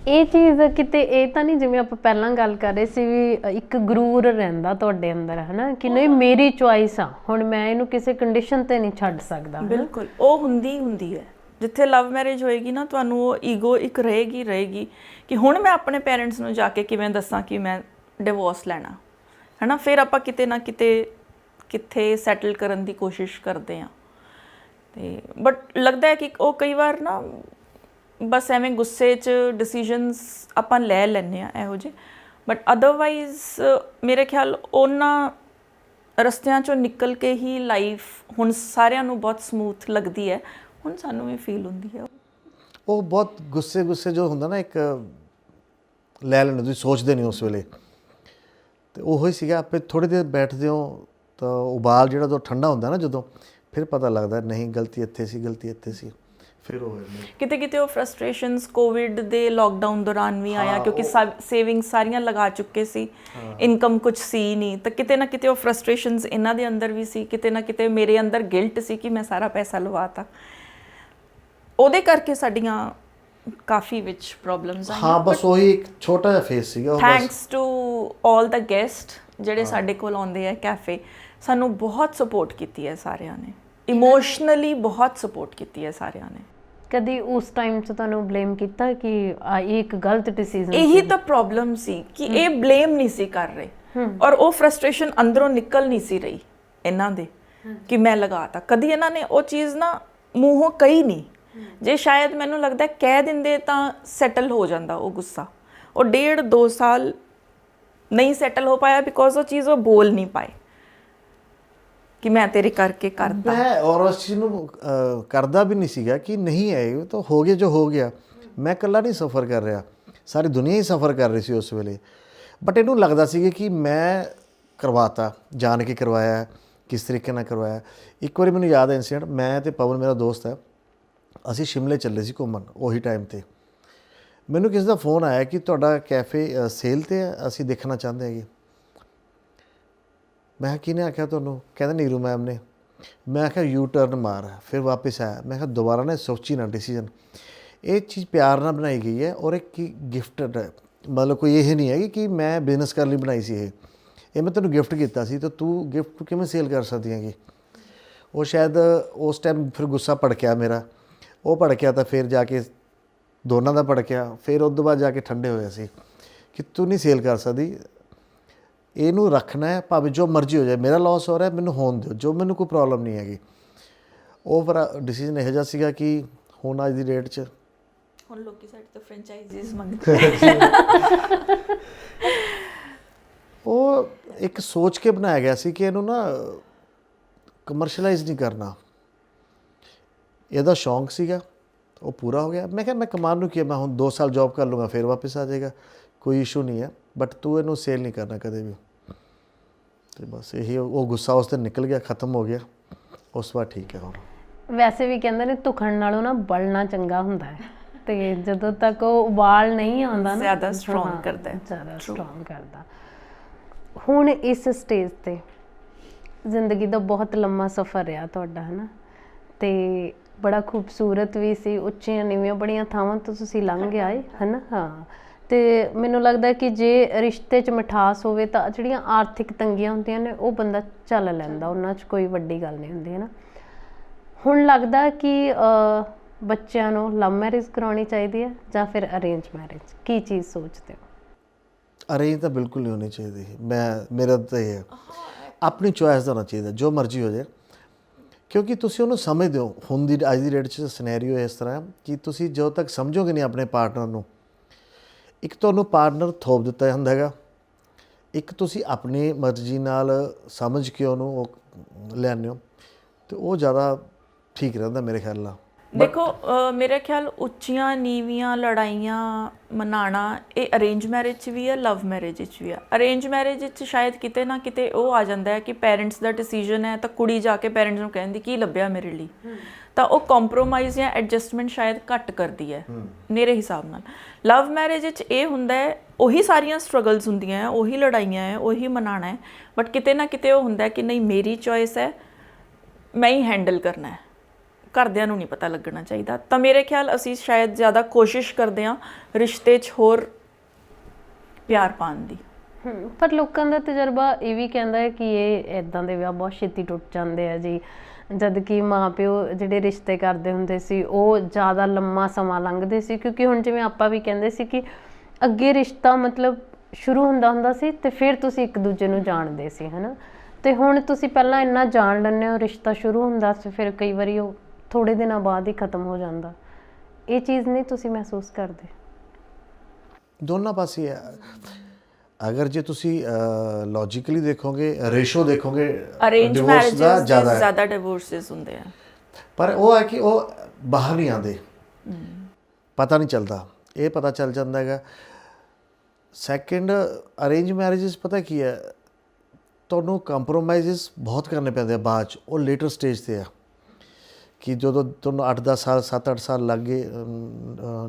ਇਹ ਚੀਜ਼ ਕਿਤੇ ਇਹ ਤਾਂ ਨਹੀਂ, ਜਿਵੇਂ ਆਪਾਂ ਪਹਿਲਾਂ ਗੱਲ ਕਰ ਰਹੇ ਸੀ ਵੀ ਇੱਕ ਗਰੂਰ ਰਹਿੰਦਾ ਤੁਹਾਡੇ ਅੰਦਰ, ਹੈ ਨਾ, ਕਿ ਨਹੀਂ ਮੇਰੀ ਚੁਆਇਸ ਆ, ਹੁਣ ਮੈਂ ਇਹਨੂੰ ਕਿਸੇ ਕੰਡੀਸ਼ਨ ਤੇ ਨਹੀਂ ਛੱਡ ਸਕਦਾ। ਬਿਲਕੁਲ, ਉਹ ਹੁੰਦੀ ਹੈ। ਜਿੱਥੇ ਲਵ ਮੈਰਿਜ ਹੋਏਗੀ ਨਾ, ਤੁਹਾਨੂੰ ਉਹ ਈਗੋ ਇੱਕ ਰਹੇਗੀ ਕਿ ਹੁਣ ਮੈਂ ਆਪਣੇ ਪੇਰੈਂਟਸ ਨੂੰ ਜਾ ਕੇ ਕਿਵੇਂ ਦੱਸਾਂ ਕਿ ਮੈਂ ਡਿਵੋਰਸ ਲੈਣਾ, ਹੈ ਨਾ। ਫਿਰ ਆਪਾਂ ਕਿਤੇ ਨਾ ਕਿੱਥੇ ਸੈਟਲ ਕਰਨ ਦੀ ਕੋਸ਼ਿਸ਼ ਕਰਦੇ ਹਾਂ। ਅਤੇ ਬਟ ਲੱਗਦਾ ਹੈ ਕਿ ਉਹ ਕਈ ਵਾਰ ਨਾ ਬਸ ਐਵੇਂ ਗੁੱਸੇ 'ਚ ਡਿਸੀਜ਼ਨਸ ਆਪਾਂ ਲੈ ਲੈਂਦੇ ਹਾਂ ਇਹੋ ਜਿਹੇ, ਬਟ ਅਦਰਵਾਈਜ਼ ਮੇਰੇ ਖਿਆਲ ਉਹਨਾਂ ਰਸਤਿਆਂ 'ਚੋਂ ਨਿਕਲ ਕੇ ਹੀ ਲਾਈਫ ਹੁਣ ਸਾਰਿਆਂ ਨੂੰ ਬਹੁਤ ਸਮੂਥ ਲੱਗਦੀ ਹੈ। ਹੁਣ ਸਾਨੂੰ ਵੀ ਫੀਲ ਹੁੰਦੀ ਹੈ। ਉਹ ਬਹੁਤ ਗੁੱਸੇ ਜੋ ਹੁੰਦਾ ਨਾ, ਇੱਕ ਲੈ ਲੈਂਦੇ, ਤੁਸੀਂ ਸੋਚਦੇ ਨਹੀਂ ਉਸ ਵੇਲੇ। ਤੇ ਉਹੀ ਸੀਗਾ, ਆਪੇ ਥੋੜੀ ਦੇਰ ਬੈਠਦੇ ਹੋ ਤਾਂ ਉਬਾਲ ਜਿਹੜਾ ਤੋਂ ਠੰਡਾ ਹੁੰਦਾ ਨਾ ਜਦੋਂ, ਫਿਰ ਪਤਾ ਲੱਗਦਾ ਨਹੀਂ ਗਲਤੀ ਇੱਥੇ ਸੀ, ਗਲਤੀ ਇੱਥੇ ਸੀ, ਫਿਰ ਉਹ ਕਿਤੇ ਕਿਤੇ ਉਹ ਫਰਸਟ੍ਰੇਸ਼ਨਸ ਕੋਵਿਡ ਦੇ ਲੋਕਡਾਊਨ ਦੌਰਾਨ ਵੀ ਆਇਆ, ਕਿਉਂਕਿ ਸੇਵਿੰਗਸ ਸਾਰੀਆਂ ਲਗਾ ਚੁੱਕੇ ਸੀ, ਇਨਕਮ ਕੁਝ ਸੀ ਨਹੀਂ, ਤਾਂ ਕਿਤੇ ਨਾ ਕਿਤੇ ਉਹ ਫਰਸਟ੍ਰੇਸ਼ਨਸ ਇਹਨਾਂ ਦੇ ਅੰਦਰ ਵੀ ਸੀ, ਕਿਤੇ ਨਾ ਕਿਤੇ ਮੇਰੇ ਅੰਦਰ ਗਿਲਟ ਸੀ ਕਿ ਮੈਂ ਸਾਰਾ ਪੈਸਾ ਲਵਾਤਾ। ਉਹਦੇ ਕਰਕੇ ਸਾਡੀਆਂ ਕਾਫੀ ਵਿੱਚ ਪ੍ਰੋਬਲਮਸ ਆਈਆਂ। ਹਾਂ, ਬਸ ਉਹੀ ਇੱਕ ਛੋਟਾ ਜਿਹਾ ਫੇਸ ਸੀਗਾ ਉਹ। ਥੈਂਕਸ ਟੂ ਆਲ ਦਾ ਗੈਸਟ ਜਿਹੜੇ ਸਾਡੇ ਕੋਲ ਆਉਂਦੇ ਆ ਕੈਫੇ, ਸਾਨੂੰ ਬਹੁਤ ਸਪੋਰਟ ਕੀਤੀ ਹੈ ਸਾਰਿਆਂ ਨੇ, ਇਮੋਸ਼ਨਲੀ ਬਹੁਤ ਸਪੋਰਟ ਕੀਤੀ ਹੈ ਸਾਰਿਆਂ ਨੇ। ਕਦੀ ਉਸ ਟਾਈਮ 'ਚ ਤੁਹਾਨੂੰ ਬਲੇਮ ਕੀਤਾ ਕਿ ਇਹ ਇੱਕ ਗਲਤ ਡਿਸੀਜਨ? ਇਹੀ ਤਾਂ ਪ੍ਰੋਬਲਮ ਸੀ ਕਿ ਇਹ ਬਲੇਮ ਨਹੀਂ ਸੀ ਕਰ ਰਹੇ, ਔਰ ਉਹ ਫਰਸਟ੍ਰੇਸ਼ਨ ਅੰਦਰੋਂ ਨਿਕਲ ਨਹੀਂ ਸੀ ਰਹੀ ਇਹਨਾਂ ਦੇ ਕਿ ਮੈਂ ਲਗਾਤਾ। ਕਦੀ ਇਹਨਾਂ ਨੇ ਉਹ ਚੀਜ਼ ਨਾ ਮੂੰਹੋਂ ਕਹੀ ਨਹੀਂ। ਜੇ ਸ਼ਾਇਦ ਮੈਨੂੰ ਲੱਗਦਾ ਕਹਿ ਦਿੰਦੇ ਤਾਂ ਸੈਟਲ ਹੋ ਜਾਂਦਾ ਉਹ ਗੁੱਸਾ। ਉਹ 1.5-2 ਸਾਲ ਨਹੀਂ ਸੈਟਲ ਹੋ ਪਾਇਆ ਬਿਕੋਜ਼ ਉਹ ਚੀਜ਼ ਉਹ ਬੋਲ ਨਹੀਂ ਪਾਏ ਕਿ ਮੈਂ ਤੇਰੇ ਕਰਕੇ ਕਰਦਾ। ਮੈਂ ਔਰ ਉਸ ਚੀਜ਼ ਨੂੰ ਕਰਦਾ ਵੀ ਨਹੀਂ ਸੀਗਾ ਕਿ ਨਹੀਂ ਹੈ, ਇਹ ਤਾਂ ਹੋ ਗਿਆ ਜੋ ਹੋ ਗਿਆ। ਮੈਂ ਇਕੱਲਾ ਨਹੀਂ ਸਫ਼ਰ ਕਰ ਰਿਹਾ, ਸਾਰੀ ਦੁਨੀਆ ਹੀ ਸਫ਼ਰ ਕਰ ਰਹੀ ਸੀ ਉਸ ਵੇਲੇ। ਬਟ ਇਹਨੂੰ ਲੱਗਦਾ ਸੀਗਾ ਕਿ ਮੈਂ ਕਰਵਾਤਾ, ਜਾਣ ਕੇ ਕਰਵਾਇਆ, ਕਿਸ ਤਰੀਕੇ ਨਾਲ ਕਰਵਾਇਆ। ਇੱਕ ਵਾਰੀ ਮੈਨੂੰ ਯਾਦ ਹੈ ਇੰਸੀਡੈਂਟ, ਮੈਂ ਤੇ ਪਵਨ ਮੇਰਾ ਦੋਸਤ ਹੈ, ਅਸੀਂ ਸ਼ਿਮਲੇ ਚੱਲੇ ਸੀ ਘੁੰਮਣ ਉਹੀ ਟਾਈਮ 'ਤੇ। ਮੈਨੂੰ ਕਿਸੇ ਦਾ ਫੋਨ ਆਇਆ ਕਿ ਤੁਹਾਡਾ ਕੈਫੇ ਸੇਲ 'ਤੇ ਹੈ, ਅਸੀਂ ਦੇਖਣਾ ਚਾਹੁੰਦੇ ਹੈਗੇ। ਮੈਂ ਕਿਹਾ ਕਿਹਨੇ ਆਖਿਆ ਤੁਹਾਨੂੰ? ਕਹਿੰਦੇ ਨੀਰੂ ਮੈਮ ਨੇ। ਮੈਂ ਆਖਿਆ ਯੂ ਟਰਨ ਮਾਰ, ਫਿਰ ਵਾਪਸ ਆਇਆ। ਮੈਂ ਕਿਹਾ ਦੁਬਾਰਾ ਨਾ ਸੋਚੀ ਨਾ ਡਿਸੀਜਨ। ਇਹ ਚੀਜ਼ ਪਿਆਰ ਨਾਲ ਬਣਾਈ ਗਈ ਹੈ ਔਰ ਇੱਕ ਗਿਫਟਡ ਹੈ, ਮਤਲਬ ਕੋਈ ਇਹ ਨਹੀਂ ਹੈਗੀ ਕਿ ਮੈਂ ਬਿਜ਼ਨਸ ਕਰਨ ਲਈ ਬਣਾਈ ਸੀ। ਇਹ ਮੈਂ ਤੈਨੂੰ ਗਿਫਟ ਕੀਤਾ ਸੀ ਤਾਂ ਤੂੰ ਗਿਫਟ ਕਿਵੇਂ ਸੇਲ ਕਰ ਸਕਦੀ ਹੈਗੀ। ਉਹ ਸ਼ਾਇਦ ਉਸ ਟਾਈਮ ਫਿਰ ਗੁੱਸਾ ਭੜਕਿਆ ਮੇਰਾ, ਉਹ ਭੜਕਿਆ ਤਾਂ ਫਿਰ ਜਾ ਕੇ ਦੋਨਾਂ ਦਾ ਭੜਕਿਆ। ਫਿਰ ਉਸ ਤੋਂ ਬਾਅਦ ਜਾ ਕੇ ਠੰਡੇ ਹੋਏ ਸੀ ਕਿ ਤੂੰ ਨਹੀਂ ਸੇਲ ਕਰ ਸਕਦੀ, ਇਹਨੂੰ ਰੱਖਣਾ ਹੈ, ਭਾਵੇਂ ਜੋ ਮਰਜ਼ੀ ਹੋ ਜਾਏ। ਮੇਰਾ ਲਾਸ ਹੋ ਰਿਹਾ, ਮੈਨੂੰ ਹੋਣ ਦਿਓ, ਜੋ ਮੈਨੂੰ ਕੋਈ ਪ੍ਰੋਬਲਮ ਨਹੀਂ ਹੈਗੀ। ਉਹ ਪਰ ਡਿਸੀਜਨ ਇਹੋ ਜਿਹਾ ਸੀਗਾ ਕਿ ਹੁਣ ਅੱਜ ਦੀ ਡੇਟ 'ਚ ਹੁਣ ਲੋਕੀ ਸਾਡੇ ਤੋਂ ਫਰੈਂਚਾਈਜ਼ੀਜ਼ ਮੰਗਦੇ। ਉਹ ਇੱਕ ਸੋਚ ਕੇ ਬਣਾਇਆ ਗਿਆ ਸੀ ਕਿ ਇਹਨੂੰ ਨਾ ਕਮਰਸ਼ੀਅਲਾਈਜ਼ ਨਹੀਂ ਕਰਨਾ। ਇਹਦਾ ਸ਼ੌਂਕ ਸੀਗਾ, ਉਹ ਪੂਰਾ ਹੋ ਗਿਆ। ਮੈਂ ਕਿਹਾ ਮੈਂ ਕਮਾਉਣ ਨੂੰ ਕੀ, ਮੈਂ ਹੁਣ 2 ਸਾਲ ਜੌਬ ਕਰ ਲੂੰਗਾ, ਫਿਰ ਵਾਪਸ ਆ ਜਾਏਗਾ, ਕੋਈ ਇਸ਼ੂ ਨਹੀਂ ਹੈ, ਬਟ ਤੂੰ ਇਹਨੂੰ ਸੇਲ ਨਹੀਂ ਕਰਨਾ ਕਦੇ ਵੀ। ਤੇ ਬਸ ਇਹੀ ਉਹ ਗੁੱਸਾ ਉਸ ਦਿਨ ਨਿਕਲ ਗਿਆ, ਖਤਮ ਹੋ ਗਿਆ, ਉਸ ਵਾਰ ਠੀਕ ਹੈ ਹੁਣ। ਵੈਸੇ ਵੀ ਕਹਿੰਦੇ ਨੇ ਧੁਖਣ ਨਾਲੋਂ ਨਾ ਬਲਣਾ ਚੰਗਾ ਹੁੰਦਾ ਹੈ, ਤੇ ਜਦੋਂ ਤੱਕ ਉਹ ਉਬਾਲ ਨਹੀਂ ਆਉਂਦਾ ਨਾ ਜ਼ਿਆਦਾ ਸਟਰੋਂਗ ਕਰਦਾ ਹੈ, ਜ਼ਿਆਦਾ ਸਟਰੋਂਗ ਕਰਦਾ। ਹੁਣ ਇਸ ਸਟੇਜ ਤੇ ਜ਼ਿੰਦਗੀ ਦਾ ਬਹੁਤ ਲੰਮਾ ਸਫ਼ਰ ਰਿਹਾ ਤੁਹਾਡਾ, ਹੈ ਨਾ, ਤੇ ਬੜਾ ਖੂਬਸੂਰਤ ਵੀ ਸੀ। ਉੱਚੀਆਂ ਨੀਵੀਆਂ ਬੜੀਆਂ ਥਾਵਾਂ ਤੋਂ ਤੁਸੀਂ ਲੰਘ ਆਏ, ਹੈ ਨਾ। ਹਾਂ, ਤੇ ਮੈਨੂੰ ਲੱਗਦਾ ਕਿ ਜੇ ਰਿਸ਼ਤੇ 'ਚ ਮਿਠਾਸ ਹੋਵੇ ਤਾਂ ਜਿਹੜੀਆਂ ਆਰਥਿਕ ਤੰਗੀਆਂ ਹੁੰਦੀਆਂ ਨੇ ਉਹ ਬੰਦਾ ਝੱਲ ਲੈਂਦਾ, ਉਹਨਾਂ 'ਚ ਕੋਈ ਵੱਡੀ ਗੱਲ ਨਹੀਂ ਹੁੰਦੀ, ਹੈ ਨਾ। ਹੁਣ ਲੱਗਦਾ ਕਿ ਬੱਚਿਆਂ ਨੂੰ ਲਵ ਮੈਰਿਜ ਕਰਾਉਣੀ ਚਾਹੀਦੀ ਹੈ ਜਾਂ ਫਿਰ ਅਰੇਂਜ ਮੈਰਿਜ? ਕੀ ਚੀਜ਼ ਸੋਚਦੇ ਹੋ? ਅਰੇਂਜ ਤਾਂ ਬਿਲਕੁਲ ਨਹੀਂ ਹੋਣੀ ਚਾਹੀਦੀ। ਮੇਰਾ ਤਾਂ ਇਹ ਹੈ, ਆਪਣੀ ਚੋਇਸ ਦਾ ਹੋਣਾ ਚਾਹੀਦਾ, ਜੋ ਮਰਜ਼ੀ ਹੋ ਜਾਏ, ਕਿਉਂਕਿ ਤੁਸੀਂ ਉਹਨੂੰ ਸਮਝਦੇ ਹੋ। ਹੁਣ ਦੀ ਅੱਜ ਦੀ ਡੇਟ 'ਚ ਸਿਨੈਰੀਓ ਇਸ ਤਰ੍ਹਾਂ ਕਿ ਤੁਸੀਂ ਜਦੋਂ ਤੱਕ ਸਮਝੋਗੇ ਨਹੀਂ ਆਪਣੇ ਪਾਰਟਨਰ ਨੂੰ, ਇੱਕ ਤੁਹਾਨੂੰ ਪਾਰਟਨਰ ਥੋਪ ਦਿੱਤਾ ਜਾਂਦਾ ਹੈਗਾ, ਇੱਕ ਤੁਸੀਂ ਆਪਣੀ ਮਰਜ਼ੀ ਨਾਲ ਸਮਝ ਕੇ ਉਹਨੂੰ ਉਹ ਲੈਂਦੇ ਹੋ, ਤੇ ਉਹ ਜ਼ਿਆਦਾ ਠੀਕ ਰਹਿੰਦਾ ਮੇਰੇ ਖਿਆਲ ਨਾਲ। ਦੇਖੋ ਮੇਰੇ ਖਿਆਲ ਉੱਚੀਆਂ ਨੀਵੀਆਂ ਲੜਾਈਆਂ ਮਨਾਉਣਾ ਇਹ ਅਰੇਂਜ ਮੈਰਿਜ 'ਚ ਵੀ ਹੈ, ਲਵ ਮੈਰਿਜ 'ਚ ਵੀ ਹੈ। ਅਰੇਂਜ ਮੈਰਿਜ 'ਚ ਸ਼ਾਇਦ ਕਿਤੇ ਨਾ ਕਿਤੇ ਉਹ ਆ ਜਾਂਦਾ ਹੈ ਕਿ ਪੇਰੈਂਟਸ ਦਾ ਡਿਸੀਜਨ ਹੈ, ਤਾਂ ਕੁੜੀ ਜਾ ਕੇ ਪੇਰੈਂਟਸ ਨੂੰ ਕਹਿੰਦੀ ਕੀ ਲੱਭਿਆ ਮੇਰੇ ਲਈ, ਤਾਂ ਉਹ ਕੰਪਰੋਮਾਈਜ਼ ਜਾਂ ਐਡਜਸਟਮੈਂਟ ਸ਼ਾਇਦ ਘੱਟ ਕਰਦੀ ਹੈ ਮੇਰੇ ਹਿਸਾਬ ਨਾਲ। ਲਵ ਮੈਰਿਜ 'ਚ ਇਹ ਹੁੰਦਾ ਹੈ ਉਹੀ ਸਾਰੀਆਂ ਸਟਰਗਲਸ ਹੁੰਦੀਆਂ ਹੈ, ਉਹੀ ਲੜਾਈਆਂ ਹੈ, ਉਹੀ ਮਨਾਉਣਾ ਹੈ, ਬਟ ਕਿਤੇ ਨਾ ਕਿਤੇ ਉਹ ਹੁੰਦਾ ਕਿ ਨਹੀਂ ਮੇਰੀ ਚੋਇਸ ਹੈ, ਮੈਂ ਹੀ ਹੈਂਡਲ ਕਰਨਾ ਹੈ, ਘਰਦਿਆਂ ਨੂੰ ਨਹੀਂ ਪਤਾ ਲੱਗਣਾ ਚਾਹੀਦਾ। ਤਾਂ ਮੇਰੇ ਖਿਆਲ ਅਸੀਂ ਸ਼ਾਇਦ ਜ਼ਿਆਦਾ ਕੋਸ਼ਿਸ਼ ਕਰਦੇ ਹਾਂ ਰਿਸ਼ਤੇ 'ਚ ਹੋਰ ਪਿਆਰ ਪਾਉਣ ਦੀ। ਪਰ ਲੋਕਾਂ ਦਾ ਤਜਰਬਾ ਇਹ ਵੀ ਕਹਿੰਦਾ ਹੈ ਕਿ ਇਹ ਇੱਦਾਂ ਦੇ ਵਿਆਹ ਬਹੁਤ ਛੇਤੀ ਟੁੱਟ ਜਾਂਦੇ ਆ ਜੀ, ਜਦ ਕਿ ਮਾਂ ਪਿਓ ਜਿਹੜੇ ਰਿਸ਼ਤੇ ਕਰਦੇ ਹੁੰਦੇ ਸੀ ਉਹ ਜ਼ਿਆਦਾ ਲੰਮਾ ਸਮਾਂ ਲੰਘਦੇ ਸੀ। ਕਿਉਂਕਿ ਹੁਣ ਜਿਵੇਂ ਆਪਾਂ ਵੀ ਕਹਿੰਦੇ ਸੀ ਕਿ ਅੱਗੇ ਰਿਸ਼ਤਾ ਮਤਲਬ ਸ਼ੁਰੂ ਹੁੰਦਾ ਸੀ ਤੇ ਫਿਰ ਤੁਸੀਂ ਇੱਕ ਦੂਜੇ ਨੂੰ ਜਾਣਦੇ ਸੀ, ਹੈ ਨਾ, ਤੇ ਹੁਣ ਤੁਸੀਂ ਪਹਿਲਾਂ ਇੰਨਾ ਜਾਣ ਲੈਂਦੇ ਹੋ, ਰਿਸ਼ਤਾ ਸ਼ੁਰੂ ਹੁੰਦਾ ਸੀ, ਫਿਰ ਕਈ ਵਾਰੀ ਉਹ ਥੋੜੇ ਦਿਨਾਂ ਬਾਅਦ ਹੀ ਖਤਮ ਹੋ ਜਾਂਦਾ। ਇਹ ਚੀਜ਼ ਨਹੀਂ ਤੁਸੀਂ ਮਹਿਸੂਸ ਕਰਦੇ? ਦੋਨਾਂ ਪਾਸੇ ਹੈ। ਅਗਰ ਜੇ ਤੁਸੀਂ ਲੌਜੀਕਲੀ ਦੇਖੋਗੇ, ਰੇਸ਼ੋ ਦੇਖੋਗੇ, ਅਰੇਂਜ ਮੈਰਿਜ ਦਾ ਜ਼ਿਆਦਾ ਡਿਵੋਰਸਸ ਹੁੰਦੇ ਆ, ਪਰ ਉਹ ਹੈ ਕਿ ਉਹ ਬਾਹਰ ਨਹੀਂ ਆਉਂਦੇ, ਪਤਾ ਨਹੀਂ ਚੱਲਦਾ। ਇਹ ਪਤਾ ਚੱਲ ਜਾਂਦਾ ਹੈਗਾ ਸੈਕੰਡ, ਅਰੇਂਜ ਮੈਰਿਜਸ ਪਤਾ ਕੀ ਹੈ, ਤੁਹਾਨੂੰ ਕੰਪਰੋਮਾਈਜ਼ਸ ਬਹੁਤ ਕਰਨੇ ਪੈਂਦੇ ਆ ਬਾਅਦ 'ਚ, ਉਹ ਲੇਟਰ ਸਟੇਜ 'ਤੇ ਆ ਕਿ ਜਦੋਂ ਤੁਹਾਨੂੰ 8-10 ਸਾਲ 7-8 ਸਾਲ ਲੱਗ ਗਏ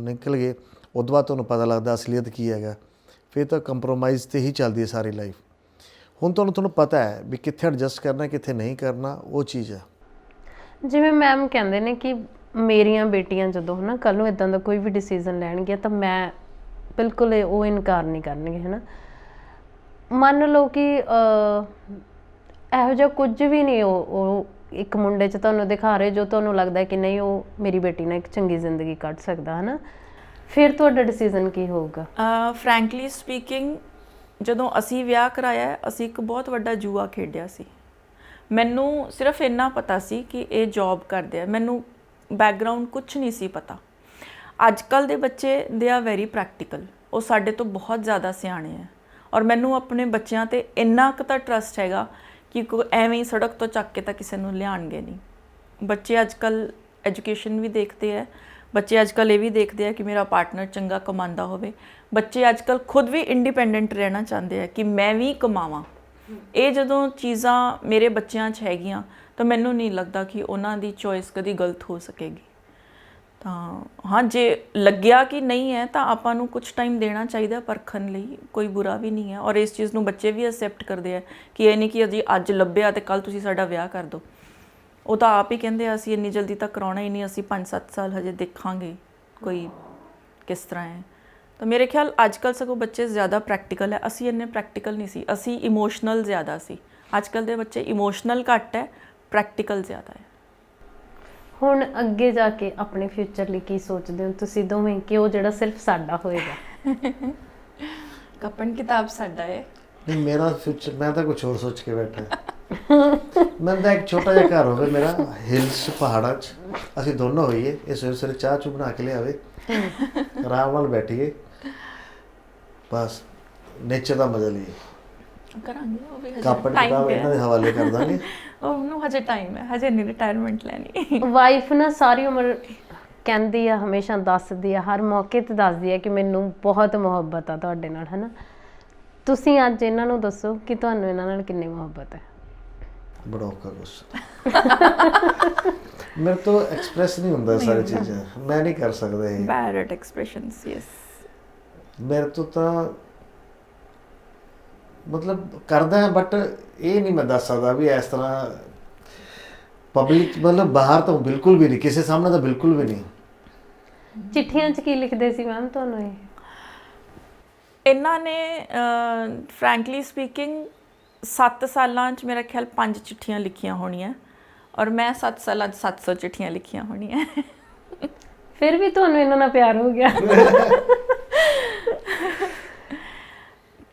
ਨਿਕਲ ਗਏ, ਉਦੋਂ ਬਾਅਦ ਤੁਹਾਨੂੰ ਪਤਾ ਲੱਗਦਾ ਅਸਲੀਅਤ ਕੀ ਹੈਗਾ। ਫਿਰ ਤਾਂ ਕੰਪਰੋਮਾਈਜ਼ 'ਤੇ ਹੀ ਚੱਲਦੀ ਹੈ ਸਾਰੀ ਲਾਈਫ। ਹੁਣ ਤੁਹਾਨੂੰ ਪਤਾ ਹੈ ਵੀ ਕਿੱਥੇ ਐਡਜਸਟ ਕਰਨਾ ਕਿੱਥੇ ਨਹੀਂ ਕਰਨਾ, ਉਹ ਚੀਜ਼ ਹੈ। ਜਿਵੇਂ ਮੈਮ ਕਹਿੰਦੇ ਨੇ ਕਿ ਮੇਰੀਆਂ ਬੇਟੀਆਂ ਜਦੋਂ ਹੈ ਨਾ ਕੱਲ੍ਹ ਨੂੰ ਇੱਦਾਂ ਦਾ ਕੋਈ ਵੀ ਡਿਸੀਜ਼ਨ ਲੈਣਗੀਆਂ ਤਾਂ ਮੈਂ ਬਿਲਕੁਲ ਉਹ ਇਨਕਾਰ ਨਹੀਂ ਕਰਨਗੇ, ਹੈ ਨਾ। ਮੰਨ ਲਓ ਕਿ ਇਹੋ ਜਿਹਾ ਕੁਝ ਵੀ ਨਹੀਂ ਉਹ ਇੱਕ ਮੁੰਡੇ 'ਚ ਤੁਹਾਨੂੰ ਦਿਖਾ ਰਹੇ ਜੋ ਤੁਹਾਨੂੰ ਲੱਗਦਾ ਕਿ ਨਹੀਂ ਉਹ ਮੇਰੀ ਬੇਟੀ ਨਾਲ ਇੱਕ ਚੰਗੀ ਜ਼ਿੰਦਗੀ ਕੱਢ ਸਕਦਾ, ਹੈ ਨਾ, ਫਿਰ ਤੁਹਾਡਾ ਡਿਸੀਜ਼ਨ ਕੀ ਹੋਊਗਾ? ਫਰੈਂਕਲੀ ਸਪੀਕਿੰਗ, ਜਦੋਂ ਅਸੀਂ ਵਿਆਹ ਕਰਾਇਆ ਅਸੀਂ ਇੱਕ ਬਹੁਤ ਵੱਡਾ ਜੂਆ ਖੇਡਿਆ ਸੀ। ਮੈਨੂੰ ਸਿਰਫ ਇੰਨਾ ਪਤਾ ਸੀ ਕਿ ਇਹ ਜੌਬ ਕਰਦੇ ਆ, ਮੈਨੂੰ ਬੈਕਗਰਾਊਂਡ ਕੁਝ ਨਹੀਂ ਸੀ ਪਤਾ। ਅੱਜ ਕੱਲ੍ਹ ਦੇ ਬੱਚੇ ਦੇ ਆ ਵੈਰੀ ਪ੍ਰੈਕਟੀਕਲ, ਉਹ ਸਾਡੇ ਤੋਂ ਬਹੁਤ ਜ਼ਿਆਦਾ ਸਿਆਣੇ ਆ, ਔਰ ਮੈਨੂੰ ਆਪਣੇ ਬੱਚਿਆਂ 'ਤੇ ਇੰਨਾ ਕੁ ਤਾਂ ਟਰਸਟ ਹੈਗਾ ਕਿ ਐਵੇਂ ਹੀ ਸੜਕ ਤੋਂ ਚੱਕ ਕੇ ਤਾਂ ਕਿਸੇ ਨੂੰ ਲਿਆਉਣਗੇ ਨਹੀਂ। ਬੱਚੇ ਅੱਜ ਕੱਲ੍ਹ ਐਜੂਕੇਸ਼ਨ ਵੀ ਦੇਖਦੇ ਹੈ, ਬੱਚੇ ਅੱਜ ਕੱਲ੍ਹ ਇਹ ਵੀ ਦੇਖਦੇ ਆ ਕਿ ਮੇਰਾ ਪਾਰਟਨਰ ਚੰਗਾ ਕਮਾਉਂਦਾ ਹੋਵੇ। ਬੱਚੇ ਅੱਜ ਕੱਲ੍ਹ ਖੁਦ ਵੀ ਇੰਡੀਪੈਂਡੈਂਟ ਰਹਿਣਾ ਚਾਹੁੰਦੇ ਆ ਕਿ ਮੈਂ ਵੀ ਕਮਾਵਾਂ। ਇਹ ਜਦੋਂ ਚੀਜ਼ਾਂ ਮੇਰੇ ਬੱਚਿਆਂ 'ਚ ਹੈਗੀਆਂ ਤਾਂ ਮੈਨੂੰ ਨਹੀਂ ਲੱਗਦਾ ਕਿ ਉਹਨਾਂ ਦੀ ਚੋਇਸ ਕਦੀ ਗਲਤ ਹੋ ਸਕੇਗੀ। ਤਾਂ ਹਾਂ, ਜੇ ਲੱਗਿਆ ਕਿ ਨਹੀਂ ਹੈ ਤਾਂ ਆਪਾਂ ਨੂੰ ਕੁਝ ਟਾਈਮ ਦੇਣਾ ਚਾਹੀਦਾ ਪਰਖਣ ਲਈ, ਕੋਈ ਬੁਰਾ ਵੀ ਨਹੀਂ ਹੈ। ਔਰ ਇਸ ਚੀਜ਼ ਨੂੰ ਬੱਚੇ ਵੀ ਅਸੈਪਟ ਕਰਦੇ ਆ ਕਿ ਇਹ ਨਹੀਂ ਕਿ ਅਜੀ ਅੱਜ ਲੱਭਿਆ ਤੇ ਕੱਲ੍ਹ ਤੁਸੀਂ ਸਾਡਾ ਵਿਆਹ ਕਰ ਦਿਓ। ਉਹ ਤਾਂ ਆਪ ਹੀ ਕਹਿੰਦੇ ਆ ਅਸੀਂ ਇੰਨੀ ਜਲਦੀ ਤਾਂ ਕਰਾਉਣਾ ਹੀ ਨਹੀਂ, ਅਸੀਂ 5-7 ਸਾਲ ਹਜੇ ਦੇਖਾਂਗੇ ਕੋਈ ਕਿਸ ਤਰ੍ਹਾਂ ਹੈ। ਤਾਂ ਮੇਰੇ ਖਿਆਲ ਅੱਜ ਕੱਲ੍ਹ ਸਗੋਂ ਬੱਚੇ ਜ਼ਿਆਦਾ ਪ੍ਰੈਕਟੀਕਲ ਹੈ, ਅਸੀਂ ਇੰਨੇ ਪ੍ਰੈਕਟੀਕਲ ਨਹੀਂ ਸੀ, ਅਸੀਂ ਇਮੋਸ਼ਨਲ ਜ਼ਿਆਦਾ ਸੀ। ਅੱਜ ਕੱਲ੍ਹ ਦੇ ਬੱਚੇ ਇਮੋਸ਼ਨਲ ਘੱਟ ਹੈ, ਪ੍ਰੈਕਟੀਕਲ ਜ਼ਿਆਦਾ ਹੈ। ਹੁਣ ਅੱਗੇ ਜਾ ਕੇ ਆਪਣੇ ਫਿਊਚਰ ਲਈ ਕੀ ਸੋਚਦੇ ਹੋ ਤੁਸੀਂ ਦੋਵੇਂ ਕਿ ਉਹ ਜਿਹੜਾ ਸਿਰਫ ਸਾਡਾ ਹੋਏਗਾ? ਕੱਪਣ ਕਿਤਾਬ ਸਾਡਾ ਹੈ। ਨਹੀਂ, ਮੇਰਾ ਫਿਊਚਰ ਮੈਂ ਤਾਂ ਕੁਝ ਹੋਰ ਸੋਚ ਕੇ ਬੈਠਾ। ਮੈਂ ਤਾਂ ਇੱਕ ਛੋਟਾ ਜਿਹਾ ਘਰ ਹੋਵੇ ਮੇਰਾ ਹਿਲਸ ਪਹਾੜਾਂ 'ਚ, ਅਸੀਂ ਦੋਨੋਂ ਹੋਈਏ, ਇਹ ਸਵੇਰੇ ਸਵੇਰੇ ਚਾਹ ਚੂ ਬਣਾ ਕੇ ਲਿਆਵੇ, ਆਰਾਮ ਨਾਲ ਬੈਠੀਏ, ਬਸ ਨੇਚਰ ਦਾ ਮਜ਼ਾ ਲਈਏ। ਕਰਾਂਗੇ ਉਹ ਵੀ, ਹਜੇ ਕੱਪੜ ਟਾਈਮ ਕਿਤਾਬ ਹੈ, ਇਹਨਾਂ ਦੇ ਹਵਾਲੇ ਕਰ ਦਾਂਗੇ। ਉਹਨੂੰ ਹਜੇ ਟਾਈਮ ਹੈ, ਹਜੇ ਨਹੀਂ ਰਿਟਾਇਰਮੈਂਟ ਲੈਣੀ। ਵਾਈਫ ਨਾ ਸਾਰੀ ਉਮਰ ਕਹਿੰਦੀ ਆ, ਹਮੇਸ਼ਾ ਦੱਸਦੀ ਆ, ਹਰ ਮੌਕੇ ਤੇ ਦੱਸਦੀ ਆ ਕਿ ਮੈਨੂੰ ਬਹੁਤ ਮੁਹੱਬਤ ਆ ਤੁਹਾਡੇ ਨਾਲ, ਹੈ ਨਾ। ਤੁਸੀਂ ਅੱਜ ਇਹਨਾਂ ਨੂੰ ਦੱਸੋ ਕਿ ਤੁਹਾਨੂੰ ਇਹਨਾਂ ਨਾਲ ਕਿੰਨੀ ਮੁਹੱਬਤ ਹੈ? ਬੜਾ ਔਖਾ ਕੁਛ ਮੇਰੇ ਤੋਂ ਐਕਸਪ੍ਰੈਸ ਨਹੀਂ ਹੁੰਦਾ ਸਾਰੀ ਚੀਜ਼ਾਂ, ਮੈਂ ਨਹੀਂ ਕਰ ਸਕਦਾ ਇਹ ਬੈਰਟ ਐਕਸਪ੍ਰੈਸ਼ਨਸ। ਯੈਸ, ਮੇਰੇ ਤੋਂ ਤਾਂ ਮਤਲਬ ਕਰਦਾ ਹੈ, ਬਟ ਇਹ ਨਹੀਂ ਮੈਂ ਦੱਸ ਸਕਦਾ ਵੀ ਇਸ ਤਰ੍ਹਾਂ ਪਬਲਿਕ, ਮਤਲਬ ਬਾਹਰ ਤਾਂ ਬਿਲਕੁਲ ਵੀ ਨਹੀਂ, ਕਿਸੇ ਸਾਹਮਣੇ ਤਾਂ ਬਿਲਕੁਲ ਵੀ ਨਹੀਂ। ਚਿੱਠੀਆਂ 'ਚ ਕੀ ਲਿਖਦੇ ਸੀ ਮੈਮ ਤੁਹਾਨੂੰ ਇਹ? ਇਹਨਾਂ ਨੇ ਫਰੈਂਕਲੀ ਸਪੀਕਿੰਗ 7 ਸਾਲਾਂ 'ਚ ਮੇਰਾ ਖਿਆਲ 5 ਚਿੱਠੀਆਂ ਲਿਖੀਆਂ ਹੋਣੀਆਂ, ਔਰ ਮੈਂ 7 ਸਾਲਾਂ 'ਚ 700 ਚਿੱਠੀਆਂ ਲਿਖੀਆਂ ਹੋਣੀਆਂ। ਫਿਰ ਵੀ ਤੁਹਾਨੂੰ ਇਹਨਾਂ ਨਾਲ ਪਿਆਰ ਹੋ ਗਿਆ?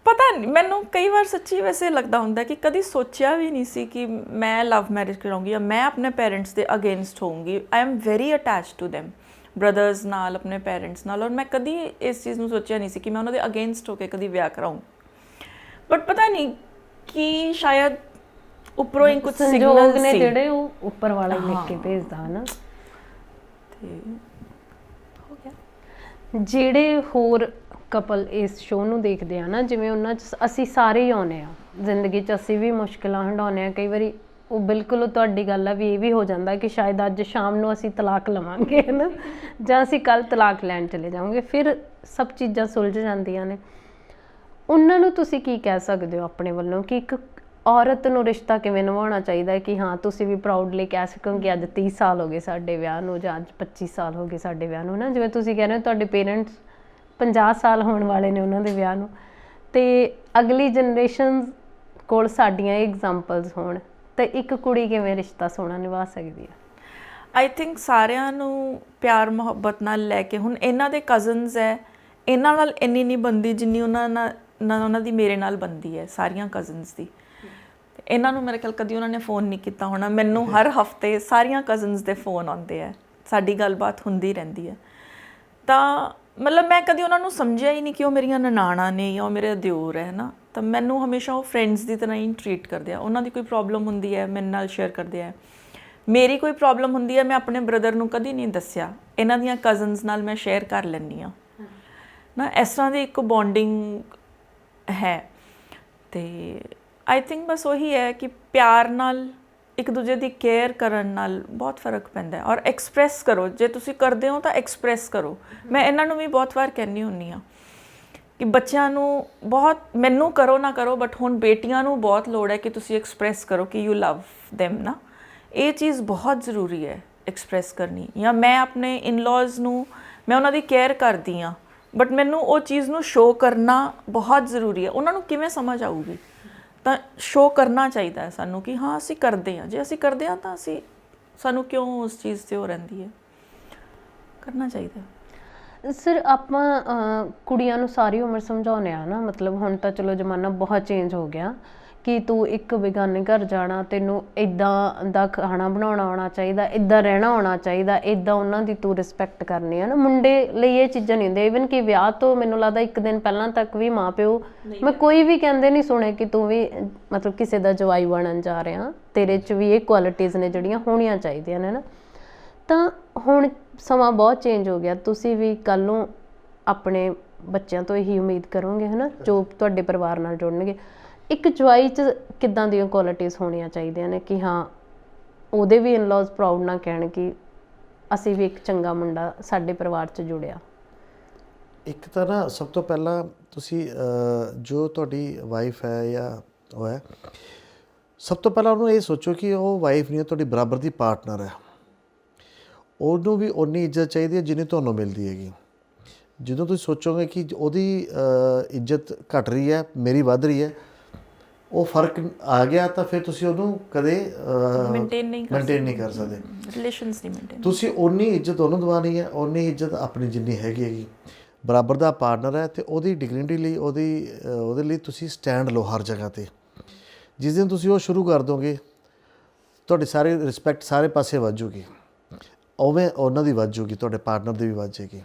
ਪਤਾ ਨਹੀਂ, ਮੈਨੂੰ ਕਈ ਵਾਰ ਸੱਚੀ ਵੈਸੇ ਲੱਗਦਾ ਹੁੰਦਾ ਕਿ ਕਦੀ ਸੋਚਿਆ ਵੀ ਨਹੀਂ ਸੀ ਕਿ ਮੈਂ ਲਵ ਮੈਰਿਜ ਕਰਾਂਗੀ ਜਾਂ ਮੈਂ ਆਪਣੇ ਪੇਰੈਂਟਸ ਦੇ ਅਗੇਂਸਟ ਹੋਊਂਗੀ। I am very attached to them, brothers ਨਾਲ, ਆਪਣੇ ਪੇਰੈਂਟਸ ਨਾਲ, ਔਰ ਮੈਂ ਕਦੀ ਇਸ ਚੀਜ਼ ਨੂੰ ਸੋਚਿਆ ਨਹੀਂ ਸੀ ਕਿ ਮੈਂ ਉਹਨਾਂ ਦੇ ਅਗੇਂਸਟ ਹੋ ਕੇ ਕਦੀ ਵਿਆਹ ਕਰਾਊਂ। ਬਟ ਪਤਾ ਨਹੀਂ ਕਿ ਸ਼ਾਇਦ ਉੱਪਰੋਂ ਹੀ ਕੁਝ ਸੰਜੋਗ ਨੇ ਜਿਹੜੇ ਉਹ ਉੱਪਰ ਵਾਲਾ ਹੀ ਲਿਖ ਕੇ ਭੇਜਦਾ ਹੈ ਨਾ। ਤੇ ਹੋ ਗਿਆ। ਜਿਹੜੇ ਹੋਰ ਕਪਲ ਇਸ ਸ਼ੋਅ ਨੂੰ ਦੇਖਦੇ ਆ ਨਾ, ਜਿਵੇਂ ਉਹਨਾਂ 'ਚ ਅਸੀਂ ਸਾਰੇ ਹੀ ਆਉਂਦੇ ਆ ਜ਼ਿੰਦਗੀ 'ਚ, ਅਸੀਂ ਵੀ ਮੁਸ਼ਕਿਲਾਂ ਹੰਢਾਉਂਦੇ ਆ ਕਈ ਵਾਰੀ। ਉਹ ਬਿਲਕੁਲ ਉਹ ਤੁਹਾਡੀ ਗੱਲ ਆ ਵੀ ਇਹ ਵੀ ਹੋ ਜਾਂਦਾ ਕਿ ਸ਼ਾਇਦ ਅੱਜ ਸ਼ਾਮ ਨੂੰ ਅਸੀਂ ਤਲਾਕ ਲਵਾਂਗੇ, ਹੈ ਨਾ, ਜਾਂ ਅਸੀਂ ਕੱਲ੍ਹ ਤਲਾਕ ਲੈਣ ਚਲੇ ਜਾਵਾਂਗੇ, ਫਿਰ ਸਭ ਚੀਜ਼ਾਂ ਸੁਲਝ ਜਾਂਦੀਆਂ ਨੇ। ਉਹਨਾਂ ਨੂੰ ਤੁਸੀਂ ਕੀ ਕਹਿ ਸਕਦੇ ਹੋ ਆਪਣੇ ਵੱਲੋਂ ਕਿ ਇੱਕ ਔਰਤ ਨੂੰ ਰਿਸ਼ਤਾ ਕਿਵੇਂ ਨਿਭਾਉਣਾ ਚਾਹੀਦਾ ਹੈ ਕਿ ਹਾਂ ਤੁਸੀਂ ਵੀ ਪ੍ਰਾਊਡਲੀ ਕਹਿ ਸਕੋ ਕਿ ਅੱਜ 30 ਸਾਲ ਹੋ ਗਏ ਸਾਡੇ ਵਿਆਹ ਨੂੰ, ਜਾਂ ਅੱਜ 25 ਸਾਲ ਹੋ ਗਏ ਸਾਡੇ ਵਿਆਹ ਨੂੰ, ਨਾ ਜਿਵੇਂ ਤੁਸੀਂ ਕਹਿ ਰਹੇ ਹੋ ਤੁਹਾਡੇ ਪੇਰੈਂਟਸ 50 ਸਾਲ ਹੋਣ ਵਾਲੇ ਨੇ ਉਹਨਾਂ ਦੇ ਵਿਆਹ ਨੂੰ, ਅਤੇ ਅਗਲੀ ਜਨਰੇਸ਼ਨ ਕੋਲ ਸਾਡੀਆਂ ਇਹ ਐਗਜ਼ਾਮਪਲਸ ਹੋਣ, ਤਾਂ ਇੱਕ ਕੁੜੀ ਕਿਵੇਂ ਰਿਸ਼ਤਾ ਸੋਹਣਾ ਨਿਭਾ ਸਕਦੀ ਹੈ? ਆਈ ਥਿੰਕ ਸਾਰਿਆਂ ਨੂੰ ਪਿਆਰ ਮੁਹੱਬਤ ਨਾਲ ਲੈ ਕੇ, ਹੁਣ ਇਹਨਾਂ ਦੇ ਕਜ਼ਨਸ ਹੈ, ਇਹਨਾਂ ਨਾਲ ਇੰਨੀ ਨਹੀਂ ਬਣਦੀ ਜਿੰਨੀ ਉਹਨਾਂ ਦੀ ਮੇਰੇ ਨਾਲ ਬਣਦੀ ਹੈ, ਸਾਰੀਆਂ ਕਜ਼ਨਸ ਦੀ। ਇਹਨਾਂ ਨੂੰ ਮੇਰੇ ਖਿਆਲ ਕਦੀ ਉਹਨਾਂ ਨੇ ਫ਼ੋਨ ਨਹੀਂ ਕੀਤਾ ਹੋਣਾ, ਮੈਨੂੰ ਹਰ ਹਫਤੇ ਸਾਰੀਆਂ ਕਜ਼ਨਸ ਦੇ ਫ਼ੋਨ ਆਉਂਦੇ ਹੈ, ਸਾਡੀ ਗੱਲਬਾਤ ਹੁੰਦੀ ਰਹਿੰਦੀ ਹੈ। ਤਾਂ ਮਤਲਬ ਮੈਂ ਕਦੀ ਉਹਨਾਂ ਨੂੰ ਸਮਝਿਆ ਹੀ ਨਹੀਂ ਕਿ ਉਹ ਮੇਰੀਆਂ ਨਨਾਣਾਂ ਨੇ ਜਾਂ ਉਹ ਮੇਰੇ ਦਿਓਰ ਹੈ ਨਾ। ਤਾਂ ਮੈਨੂੰ ਹਮੇਸ਼ਾ ਉਹ ਫਰੈਂਡਸ ਦੀ ਤਰ੍ਹਾਂ ਹੀ ਟਰੀਟ ਕਰਦੇ ਆ। ਉਹਨਾਂ ਦੀ ਕੋਈ ਪ੍ਰੋਬਲਮ ਹੁੰਦੀ ਹੈ ਮੇਰੇ ਨਾਲ ਸ਼ੇਅਰ ਕਰਦੇ ਆ, ਮੇਰੀ ਕੋਈ ਪ੍ਰੋਬਲਮ ਹੁੰਦੀ ਹੈ ਮੈਂ ਆਪਣੇ ਬ੍ਰਦਰ ਨੂੰ ਕਦੀ ਨਹੀਂ ਦੱਸਿਆ, ਇਹਨਾਂ ਦੀਆਂ ਕਜ਼ਨਸ ਨਾਲ ਮੈਂ ਸ਼ੇਅਰ ਕਰ ਲੈਂਦੀ ਹਾਂ ਨਾ। ਇਸ ਤਰ੍ਹਾਂ ਦੀ ਇੱਕ ਬੌਂਡਿੰਗ ਹੈ। ਤੇ ਆਈ ਥਿੰਕ ਬਸ ਉਹੀ ਹੈ ਕਿ ਪਿਆਰ ਨਾਲ ਇੱਕ ਦੂਜੇ ਦੀ ਕੇਅਰ ਕਰਨ ਨਾਲ ਬਹੁਤ ਫਰਕ ਪੈਂਦਾ ਹੈ। ਔਰ ਐਕਸਪ੍ਰੈਸ ਕਰੋ, ਜੇ ਤੁਸੀਂ ਕਰਦੇ ਹੋ ਤਾਂ ਐਕਸਪ੍ਰੈਸ ਕਰੋ। ਮੈਂ ਇਹਨਾਂ ਨੂੰ ਵੀ ਬਹੁਤ ਵਾਰ ਕਹਿੰਦੀ ਹੁੰਦੀ ਹਾਂ ਕਿ ਬੱਚਿਆਂ ਨੂੰ ਬਹੁਤ, ਮੈਨੂੰ ਕਰੋ ਨਾ ਕਰੋ, ਬਟ ਹੁਣ ਬੇਟੀਆਂ ਨੂੰ ਬਹੁਤ ਲੋੜ ਹੈ ਕਿ ਤੁਸੀਂ ਐਕਸਪ੍ਰੈਸ ਕਰੋ ਕਿ ਯੂ ਲਵ them ਨਾ। ਇਹ ਚੀਜ਼ ਬਹੁਤ ਜ਼ਰੂਰੀ ਹੈ ਐਕਸਪ੍ਰੈਸ ਕਰਨੀ। ਜਾਂ ਮੈਂ ਆਪਣੇ ਇਨ-ਲॉज ਨੂੰ, ਮੈਂ ਉਹਨਾਂ ਦੀ ਕੇਅਰ ਕਰਦੀ ਹਾਂ, ਬਟ ਮੈਨੂੰ ਉਹ ਚੀਜ਼ ਨੂੰ ਸ਼ੋਅ ਕਰਨਾ ਬਹੁਤ ਜ਼ਰੂਰੀ ਹੈ। ਉਹਨਾਂ ਨੂੰ ਕਿਵੇਂ ਸਮਝ ਆਊਗੀ? ਤਾਂ ਸ਼ੋਅ ਕਰਨਾ ਚਾਹੀਦਾ ਹੈ ਸਾਨੂੰ ਕਿ ਹਾਂ ਅਸੀਂ ਕਰਦੇ ਹਾਂ। ਜੇ ਅਸੀਂ ਕਰਦੇ ਹਾਂ ਤਾਂ ਸਾਨੂੰ ਕਿਉਂ ਉਸ ਚੀਜ਼ 'ਤੇ ਉਹ ਰਹਿੰਦੀ ਹੈ, ਕਰਨਾ ਚਾਹੀਦਾ। ਸਰ ਆਪਾਂ ਕੁੜੀਆਂ ਨੂੰ ਸਾਰੀ ਉਮਰ ਸਮਝਾਉਂਦੇ ਆ ਨਾ, ਮਤਲਬ ਹੁਣ ਤਾਂ ਚਲੋ ਜ਼ਮਾਨਾ ਬਹੁਤ ਚੇਂਜ ਹੋ ਗਿਆ ਕਿ ਤੂੰ ਇੱਕ ਬੇਗਾਨੇ ਘਰ ਜਾਣਾ, ਤੈਨੂੰ ਇੱਦਾਂ ਦਾ ਖਾਣਾ ਬਣਾਉਣਾ ਆਉਣਾ ਚਾਹੀਦਾ, ਇੱਦਾਂ ਰਹਿਣਾ ਆਉਣਾ ਚਾਹੀਦਾ, ਇੱਦਾਂ ਉਹਨਾਂ ਦੀ ਤੂੰ ਰਿਸਪੈਕਟ ਕਰਨੀ ਹੈ ਨਾ। ਮੁੰਡੇ ਲਈ ਇਹ ਚੀਜ਼ਾਂ ਨਹੀਂ ਹੁੰਦੀਆਂ। ਈਵਨ ਕਿ ਵਿਆਹ ਤੋਂ ਮੈਨੂੰ ਲੱਗਦਾ ਇੱਕ ਦਿਨ ਪਹਿਲਾਂ ਤੱਕ ਵੀ ਮਾਂ ਪਿਓ, ਮੈਂ ਕੋਈ ਵੀ ਕਹਿੰਦੇ ਨਹੀਂ ਸੁਣੇ ਕਿ ਤੂੰ ਵੀ ਮਤਲਬ ਕਿਸੇ ਦਾ ਜਵਾਈ ਬਣਨ ਜਾ ਰਿਹਾ, ਤੇਰੇ 'ਚ ਵੀ ਇਹ ਕੁਆਲਿਟੀਜ਼ ਨੇ ਜਿਹੜੀਆਂ ਹੋਣੀਆਂ ਚਾਹੀਦੀਆਂ ਨੇ ਨਾ। ਤਾਂ ਹੁਣ ਸਮਾਂ ਬਹੁਤ ਚੇਂਜ ਹੋ ਗਿਆ। ਤੁਸੀਂ ਵੀ ਕੱਲ੍ਹ ਨੂੰ ਆਪਣੇ ਬੱਚਿਆਂ ਤੋਂ ਇਹੀ ਉਮੀਦ ਕਰੋਗੇ ਹੈ ਨਾ, ਜੋ ਤੁਹਾਡੇ ਪਰਿਵਾਰ ਨਾਲ ਜੁੜਨਗੇ। ਇੱਕ ਜਵਾਈ 'ਚ ਕਿੱਦਾਂ ਦੀਆਂ ਕੁਆਲਿਟੀਜ਼ ਹੋਣੀਆਂ ਚਾਹੀਦੀਆਂ ਨੇ ਕਿ ਹਾਂ ਉਹਦੇ ਵੀ ਇਨ-ਲॉज ਪ੍ਰਾਊਡ ਨਾਲ ਕਹਿਣ ਕਿ ਅਸੀਂ ਵੀ ਇੱਕ ਚੰਗਾ ਮੁੰਡਾ ਸਾਡੇ ਪਰਿਵਾਰ 'ਚ ਜੁੜਿਆ? ਇੱਕ ਤਾਂ ਨਾ ਸਭ ਤੋਂ ਪਹਿਲਾਂ ਤੁਸੀਂ ਜੋ ਤੁਹਾਡੀ ਵਾਈਫ ਹੈ ਜਾਂ ਉਹ ਹੈ, ਸਭ ਤੋਂ ਪਹਿਲਾਂ ਉਹਨੂੰ ਇਹ ਸੋਚੋ ਕਿ ਉਹ ਵਾਈਫ ਨਹੀਂ ਹੈ, ਤੁਹਾਡੀ ਬਰਾਬਰ ਦੀ ਪਾਰਟਨਰ ਹੈ। ਉਹਨੂੰ ਵੀ ਓਨੀ ਇੱਜ਼ਤ ਚਾਹੀਦੀ ਹੈ ਜਿੰਨੀ ਤੁਹਾਨੂੰ ਮਿਲਦੀ ਹੈਗੀ। ਜਦੋਂ ਤੁਸੀਂ ਸੋਚੋਗੇ ਕਿ ਉਹਦੀ ਇੱਜ਼ਤ ਘਟ ਰਹੀ ਹੈ, ਮੇਰੀ ਵੱਧ ਰਹੀ ਹੈ, ਉਹ ਫਰਕ ਆ ਗਿਆ, ਤਾਂ ਫਿਰ ਤੁਸੀਂ ਉਹਨੂੰ ਕਦੇ ਮੇਨਟੇਨ ਨਹੀਂ ਕਰ ਸਕਦੇ। ਰਿਲੇਸ਼ਨਸ ਨਹੀਂ ਮੇਨਟੇਨ। ਤੁਸੀਂ ਓਨੀ ਇੱਜ਼ਤ ਉਹਨੂੰ ਦਿਵਾਉਣੀ ਹੈ, ਓਨੀ ਇੱਜ਼ਤ ਆਪਣੀ ਜਿੰਨੀ ਹੈਗੀ। ਬਰਾਬਰ ਦਾ ਪਾਰਟਨਰ ਹੈ ਅਤੇ ਉਹਦੀ ਡਿਗਨਿਟੀ ਲਈ, ਉਹਦੇ ਲਈ ਤੁਸੀਂ ਸਟੈਂਡ ਲਓ ਹਰ ਜਗ੍ਹਾ 'ਤੇ। ਜਿਸ ਦਿਨ ਤੁਸੀਂ ਉਹ ਸ਼ੁਰੂ ਕਰ ਦੋਗੇ, ਤੁਹਾਡੀ ਸਾਰੀ ਰਿਸਪੈਕਟ ਸਾਰੇ ਪਾਸੇ ਵੱਧ ਜੂਗੀ। ਉਵੇਂ ਉਹਨਾਂ ਦੀ ਵੱਧ ਜੂਗੀ, ਤੁਹਾਡੇ ਪਾਰਟਨਰ ਦੀ ਵੀ ਵੱਧ ਜਾਏਗੀ।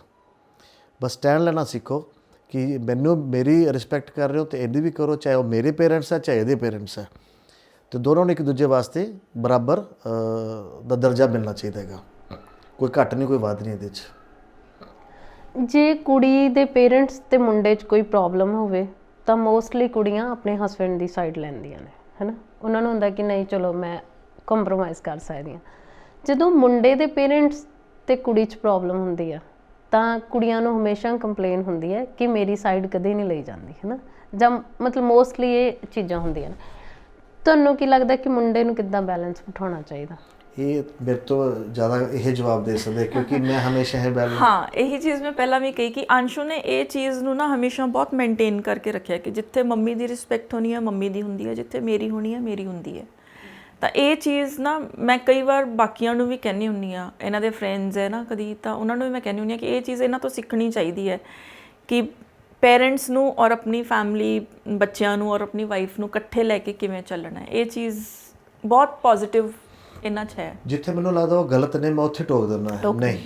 ਬਸ ਸਟੈਂਡ ਲੈਣਾ ਸਿੱਖੋ ਕਿ ਮੇਰੀ ਰਿਸਪੈਕਟ ਕਰ ਰਹੇ ਹੋ ਅਤੇ ਇਹਦੀ ਵੀ ਕਰੋ, ਚਾਹੇ ਉਹ ਮੇਰੇ ਪੇਰੈਂਟਸ ਹੈ ਚਾਹੇ ਇਹਦੇ ਪੇਰੈਂਟਸ ਹੈ, ਅਤੇ ਦੋਨੋਂ ਨੂੰ ਇੱਕ ਦੂਜੇ ਵਾਸਤੇ ਬਰਾਬਰ ਦਾ ਦਰਜਾ ਮਿਲਣਾ ਚਾਹੀਦਾ ਹੈਗਾ। ਕੋਈ ਘੱਟ ਨਹੀਂ, ਕੋਈ ਵੱਧ ਨਹੀਂ ਇਹਦੇ 'ਚ। ਜੇ ਕੁੜੀ ਦੇ ਪੇਰੈਂਟਸ ਤੇ ਮੁੰਡੇ 'ਚ ਕੋਈ ਪ੍ਰੋਬਲਮ ਹੋਵੇ ਤਾਂ ਮੋਸਟਲੀ ਕੁੜੀਆਂ ਆਪਣੇ ਹਸਬੈਂਡ ਦੀ ਸਾਈਡ ਲੈਂਦੀਆਂ ਨੇ, ਹੈ ਨਾ। ਉਹਨਾਂ ਨੂੰ ਹੁੰਦਾ ਕਿ ਨਹੀਂ ਚਲੋ ਮੈਂ ਕੰਪਰੋਮਾਈਜ਼ ਕਰ ਸਕਦੀ ਹਾਂ। ਜਦੋਂ ਮੁੰਡੇ ਦੇ ਪੇਰੈਂਟਸ ਤੇ ਕੁੜੀ 'ਚ ਪ੍ਰੋਬਲਮ ਹੁੰਦੀ ਆ ਤਾਂ ਕੁੜੀਆਂ ਨੂੰ ਹਮੇਸ਼ਾ ਕੰਪਲੇਨ ਹੁੰਦੀ ਹੈ ਕਿ ਮੇਰੀ ਸਾਈਡ ਕਦੇ ਨਹੀਂ ਲਈ ਜਾਂਦੀ, ਹੈ ਨਾ। ਜਾਂ ਮਤਲਬ ਮੋਸਟਲੀ ਇਹ ਚੀਜ਼ਾਂ ਹੁੰਦੀਆਂ ਨੇ। ਤੁਹਾਨੂੰ ਕੀ ਲੱਗਦਾ ਕਿ ਮੁੰਡੇ ਨੂੰ ਕਿੱਦਾਂ ਬੈਲੈਂਸ ਬਿਠਾਉਣਾ ਚਾਹੀਦਾ? ਇਹ ਮੇਰੇ ਤੋਂ ਜ਼ਿਆਦਾ ਇਹ ਜਵਾਬ ਦੇ ਸਕਦੇ, ਕਿਉਂਕਿ ਮੈਂ ਹਮੇਸ਼ਾ ਇਹ ਬੈਲੈਂਸ, ਹਾਂ ਇਹੀ ਚੀਜ਼ ਮੈਂ ਪਹਿਲਾਂ ਵੀ ਕਹੀ ਕਿ ਅੰਸ਼ੂ ਨੇ ਇਹ ਚੀਜ਼ ਨੂੰ ਨਾ ਹਮੇਸ਼ਾ ਬਹੁਤ ਮੇਨਟੇਨ ਕਰਕੇ ਰੱਖਿਆ ਕਿ ਜਿੱਥੇ ਮੰਮੀ ਦੀ ਰਿਸਪੈਕਟ ਹੋਣੀ ਹੈ ਮੰਮੀ ਦੀ ਹੁੰਦੀ ਹੈ, ਜਿੱਥੇ ਮੇਰੀ ਹੋਣੀ ਹੈ ਮੇਰੀ ਹੁੰਦੀ ਹੈ। ਤਾਂ ਇਹ ਚੀਜ਼ ਨਾ ਮੈਂ ਕਈ ਵਾਰ ਬਾਕੀਆਂ ਨੂੰ ਵੀ ਕਹਿੰਦੀ ਹੁੰਦੀ ਹਾਂ, ਇਹਨਾਂ ਦੇ ਫਰੈਂਡਸ ਹੈ ਨਾ ਕਦੀ, ਤਾਂ ਉਹਨਾਂ ਨੂੰ ਵੀ ਮੈਂ ਕਹਿੰਦੀ ਹੁੰਦੀ ਹਾਂ ਕਿ ਇਹ ਚੀਜ਼ ਇਹਨਾਂ ਤੋਂ ਸਿੱਖਣੀ ਚਾਹੀਦੀ ਹੈ ਕਿ ਪੇਰੈਂਟਸ ਨੂੰ ਔਰ ਆਪਣੀ ਫੈਮਿਲੀ, ਬੱਚਿਆਂ ਨੂੰ ਔਰ ਆਪਣੀ ਵਾਈਫ ਨੂੰ ਇਕੱਠੇ ਲੈ ਕੇ ਕਿਵੇਂ ਚੱਲਣਾ ਹੈ। ਇਹ ਚੀਜ਼ ਬਹੁਤ ਪੋਜ਼ਿਟਿਵ ਇਹਨਾਂ 'ਚ ਹੈ। ਜਿੱਥੇ ਮੈਨੂੰ ਲੱਗਦਾ ਉਹ ਗਲਤ ਨੇ, ਮੈਂ ਉੱਥੇ ਟੋਕ ਦਿੰਦਾ ਹੈ, ਨਹੀਂ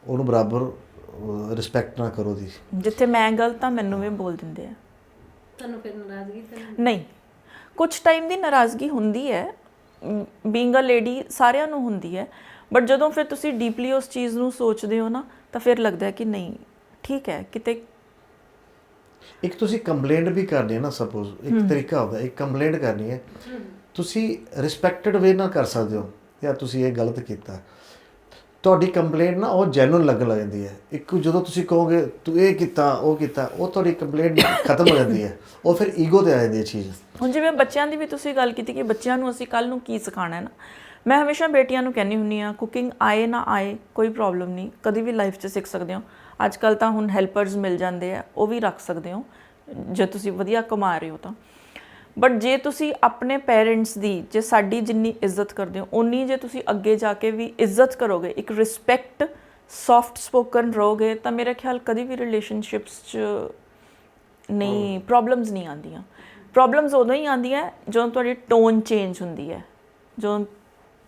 ਉਹਨੂੰ ਬਰਾਬਰ ਰਿਸਪੈਕਟ ਨਾ ਕਰੋ ਦੀ। ਜਿੱਥੇ ਮੈਂ ਗਲਤ ਹਾਂ ਮੈਨੂੰ ਵੀ ਬੋਲ ਦਿੰਦੇ ਆ। ਤੁਹਾਨੂੰ ਫਿਰ ਨਾਰਾਜ਼ਗੀ ਤਾਂ ਨਹੀਂ, ਕੁਛ ਟਾਈਮ ਦੀ ਨਾਰਾਜ਼ਗੀ ਹੁੰਦੀ ਹੈ, ਬੀਇੰਗ ਅ ਲੇਡੀ ਸਾਰਿਆਂ ਨੂੰ ਹੁੰਦੀ ਹੈ, ਬਟ ਜਦੋਂ ਫਿਰ ਤੁਸੀਂ ਡੀਪਲੀ ਉਸ ਚੀਜ਼ ਨੂੰ ਸੋਚਦੇ ਹੋ ਨਾ ਤਾਂ ਫਿਰ ਲੱਗਦਾ ਕਿ ਨਹੀਂ ਠੀਕ ਹੈ। ਕਿਤੇ ਇੱਕ ਤੁਸੀਂ ਕੰਪਲੇਂਟ ਵੀ ਕਰਨੀ ਹੈ ਨਾ, ਸਪੋਜ਼ ਇੱਕ ਤਰੀਕਾ ਹੁੰਦਾ, ਇੱਕ ਕੰਪਲੇਂਟ ਕਰਨੀ ਹੈ, ਤੁਸੀਂ ਰਿਸਪੈਕਟਡ ਵੇ ਨਾਲ ਕਰ ਸਕਦੇ ਹੋ। ਜਾਂ ਤੁਸੀਂ ਇਹ ਗਲਤ ਕੀਤਾ, ਤੁਹਾਡੀ ਕੰਪਲੇਂਟ ਨਾ ਉਹ ਜੈਨੂਅਨ ਲੱਗਣ ਲੱਗ ਜਾਂਦੀ ਹੈ। ਇੱਕ ਜਦੋਂ ਤੁਸੀਂ ਕਹੋਗੇ ਤੂੰ ਇਹ ਕੀਤਾ ਉਹ ਕੀਤਾ, ਉਹ ਤੁਹਾਡੀ ਕੰਪਲੇਂਟ ਖਤਮ ਹੋ ਜਾਂਦੀ ਹੈ, ਉਹ ਫਿਰ ਈਗੋ 'ਤੇ ਆ ਜਾਂਦੀ ਹੈ ਚੀਜ਼। ਹੁਣ ਜਿਵੇਂ ਬੱਚਿਆਂ ਦੀ ਵੀ ਤੁਸੀਂ ਗੱਲ ਕੀਤੀ ਕਿ ਬੱਚਿਆਂ ਨੂੰ ਅਸੀਂ ਕੱਲ੍ਹ ਨੂੰ ਕੀ ਸਿਖਾਉਣਾ ਹੈ ਨਾ, ਮੈਂ ਹਮੇਸ਼ਾ ਬੇਟੀਆਂ ਨੂੰ ਕਹਿੰਦੀ ਹੁੰਦੀ ਹਾਂ ਕੁਕਿੰਗ ਆਏ ਨਾ ਆਏ ਕੋਈ ਪ੍ਰੋਬਲਮ ਨਹੀਂ, ਕਦੀ ਵੀ ਲਾਈਫ 'ਚ ਸਿੱਖ ਸਕਦੇ ਹੋ। ਅੱਜ ਕੱਲ੍ਹ ਤਾਂ ਹੁਣ ਹੈਲਪਰਸ ਮਿਲ ਜਾਂਦੇ ਆ, ਉਹ ਵੀ ਰੱਖ ਸਕਦੇ ਹੋ ਜੇ ਤੁਸੀਂ ਵਧੀਆ ਕਮਾ ਰਹੇ ਹੋ ਤਾਂ। ਬਟ ਜੇ ਤੁਸੀਂ ਆਪਣੇ ਪੇਰੈਂਟਸ ਦੀ, ਜੇ ਸਾਡੀ ਜਿੰਨੀ ਇੱਜ਼ਤ ਕਰਦੇ ਹੋ ਓਨੀ ਜੇ ਤੁਸੀਂ ਅੱਗੇ ਜਾ ਕੇ ਵੀ ਇੱਜ਼ਤ ਕਰੋਗੇ, ਇੱਕ ਰਿਸਪੈਕਟ, ਸੌਫਟ ਸਪੋਕਨ ਰਹੋਗੇ, ਤਾਂ ਮੇਰਾ ਖਿਆਲ ਕਦੀ ਵੀ ਰਿਲੇਸ਼ਨਸ਼ਿਪਸ 'ਚ ਨਹੀਂ ਪ੍ਰੋਬਲਮਸ ਨਹੀਂ ਆਉਂਦੀਆਂ। ਪ੍ਰੋਬਲਮਸ ਉਦੋਂ ਹੀ ਆਉਂਦੀਆਂ ਜਦੋਂ ਤੁਹਾਡੀ ਟੋਨ ਚੇਂਜ ਹੁੰਦੀ ਹੈ, ਜਦੋਂ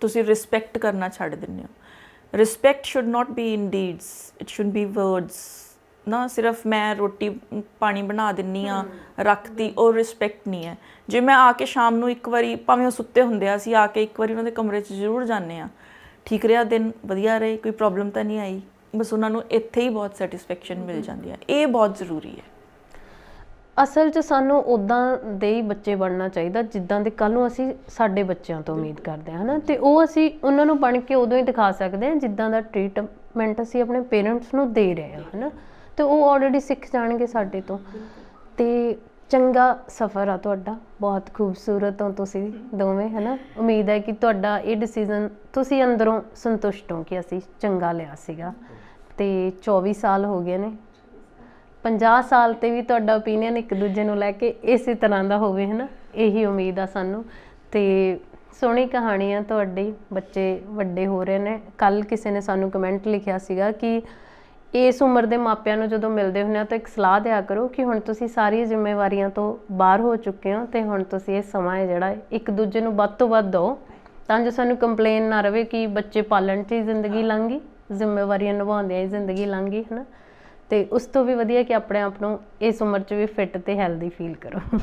ਤੁਸੀਂ ਰਿਸਪੈਕਟ ਕਰਨਾ ਛੱਡ ਦਿੰਦੇ ਹੋ। Respect should not be in deeds, it should be words ਨਾ। ਸਿਰਫ ਮੈਂ ਰੋਟੀ ਪਾਣੀ ਬਣਾ ਦਿੰਦੀ ਹਾਂ ਰੱਖਤੀ, ਉਹ ਰਿਸਪੈਕਟ ਨਹੀਂ ਹੈ। ਜੇ ਮੈਂ ਆ ਕੇ ਸ਼ਾਮ ਨੂੰ ਇੱਕ ਵਾਰੀ, ਭਾਵੇਂ ਉਹ ਸੁੱਤੇ ਹੁੰਦੇ ਆ, ਅਸੀਂ ਆ ਕੇ ਇੱਕ ਵਾਰੀ ਉਹਨਾਂ ਦੇ ਕਮਰੇ 'ਚ ਜ਼ਰੂਰ ਜਾਂਦੇ ਹਾਂ, ਠੀਕ ਰਿਹਾ ਦਿਨ, ਵਧੀਆ ਰਹੇ, ਕੋਈ ਪ੍ਰੋਬਲਮ ਤਾਂ ਨਹੀਂ ਆਈ, ਬਸ ਉਹਨਾਂ ਨੂੰ ਇੱਥੇ ਹੀ ਬਹੁਤ ਸੈਟਿਸਫੈਕਸ਼ਨ ਮਿਲ ਜਾਂਦੀ ਹੈ। ਇਹ ਬਹੁਤ ਜ਼ਰੂਰੀ ਹੈ। ਅਸਲ 'ਚ ਸਾਨੂੰ ਉੱਦਾਂ ਦੇ ਹੀ ਬੱਚੇ ਬਣਨਾ ਚਾਹੀਦਾ ਜਿੱਦਾਂ ਦੇ ਕੱਲ੍ਹ ਨੂੰ ਅਸੀਂ ਸਾਡੇ ਬੱਚਿਆਂ ਤੋਂ ਉਮੀਦ ਕਰਦੇ ਹਾਂ, ਹੈ ਨਾ। ਅਤੇ ਉਹ ਅਸੀਂ ਉਹਨਾਂ ਨੂੰ ਬਣ ਕੇ ਉਦੋਂ ਹੀ ਦਿਖਾ ਸਕਦੇ ਹਾਂ ਜਿੱਦਾਂ ਦਾ ਟਰੀਟਮੈਂਟ ਅਸੀਂ ਆਪਣੇ ਪੇਰੈਂਟਸ ਨੂੰ ਦੇ ਰਹੇ ਹਾਂ, ਹੈ ਨਾ। ਅਤੇ ਉਹ ਆਲਰੇਡੀ ਸਿੱਖ ਜਾਣਗੇ ਸਾਡੇ ਤੋਂ। ਅਤੇ ਚੰਗਾ ਸਫ਼ਰ ਆ ਤੁਹਾਡਾ, ਬਹੁਤ ਖੂਬਸੂਰਤ ਹੋ ਤੁਸੀਂ ਦੋਵੇਂ, ਹੈ ਨਾ। ਉਮੀਦ ਹੈ ਕਿ ਤੁਹਾਡਾ ਇਹ ਡਿਸੀਜ਼ਨ ਤੁਸੀਂ ਅੰਦਰੋਂ ਸੰਤੁਸ਼ਟ ਹੋ ਕਿ ਅਸੀਂ ਚੰਗਾ ਲਿਆ ਸੀਗਾ। ਅਤੇ 24 ਸਾਲ ਹੋ ਗਏ ਨੇ, 50 ਸਾਲ 'ਤੇ ਵੀ ਤੁਹਾਡਾ ਓਪੀਨੀਅਨ ਇੱਕ ਦੂਜੇ ਨੂੰ ਲੈ ਕੇ ਇਸੇ ਤਰ੍ਹਾਂ ਦਾ ਹੋਵੇ, ਹੈ ਨਾ। ਇਹੀ ਉਮੀਦ ਆ ਸਾਨੂੰ। ਅਤੇ ਸੋਹਣੀ ਕਹਾਣੀ ਆ ਤੁਹਾਡੀ, ਬੱਚੇ ਵੱਡੇ ਹੋ ਰਹੇ ਨੇ। ਕੱਲ੍ਹ ਕਿਸੇ ਨੇ ਸਾਨੂੰ ਕਮੈਂਟ ਲਿਖਿਆ ਸੀਗਾ ਕਿ ਇਸ ਉਮਰ ਦੇ ਮਾਪਿਆਂ ਨੂੰ ਜਦੋਂ ਮਿਲਦੇ ਹੁੰਦੇ ਆ ਤਾਂ ਇੱਕ ਸਲਾਹ ਦਿਆ ਕਰੋ ਕਿ ਹੁਣ ਤੁਸੀਂ ਸਾਰੀਆਂ ਜ਼ਿੰਮੇਵਾਰੀਆਂ ਤੋਂ ਬਾਹਰ ਹੋ ਚੁੱਕੇ ਹੋ ਅਤੇ ਹੁਣ ਤੁਸੀਂ ਇਹ ਸਮਾਂ ਹੈ ਜਿਹੜਾ ਇੱਕ ਦੂਜੇ ਨੂੰ ਵੱਧ ਤੋਂ ਵੱਧ ਦਿਓ, ਤਾਂ ਜੋ ਸਾਨੂੰ ਕੰਪਲੇਨ ਨਾ ਰਵੇ ਕਿ ਬੱਚੇ ਪਾਲਣ 'ਚ ਹੀ ਜ਼ਿੰਦਗੀ ਲੰਘ ਗਈ, ਜ਼ਿੰਮੇਵਾਰੀਆਂ ਨਿਭਾਉਂਦਿਆਂ ਹੀ ਜ਼ਿੰਦਗੀ ਲੰਘ ਗਈ, ਹੈ ਨਾ। ਅਤੇ ਉਸ ਤੋਂ ਵੀ ਵਧੀਆ ਕਿ ਆਪਣੇ ਆਪ ਨੂੰ ਇਸ ਉਮਰ 'ਚ ਵੀ ਫਿੱਟ ਅਤੇ ਹੈਲਦੀ ਫੀਲ ਕਰੋ।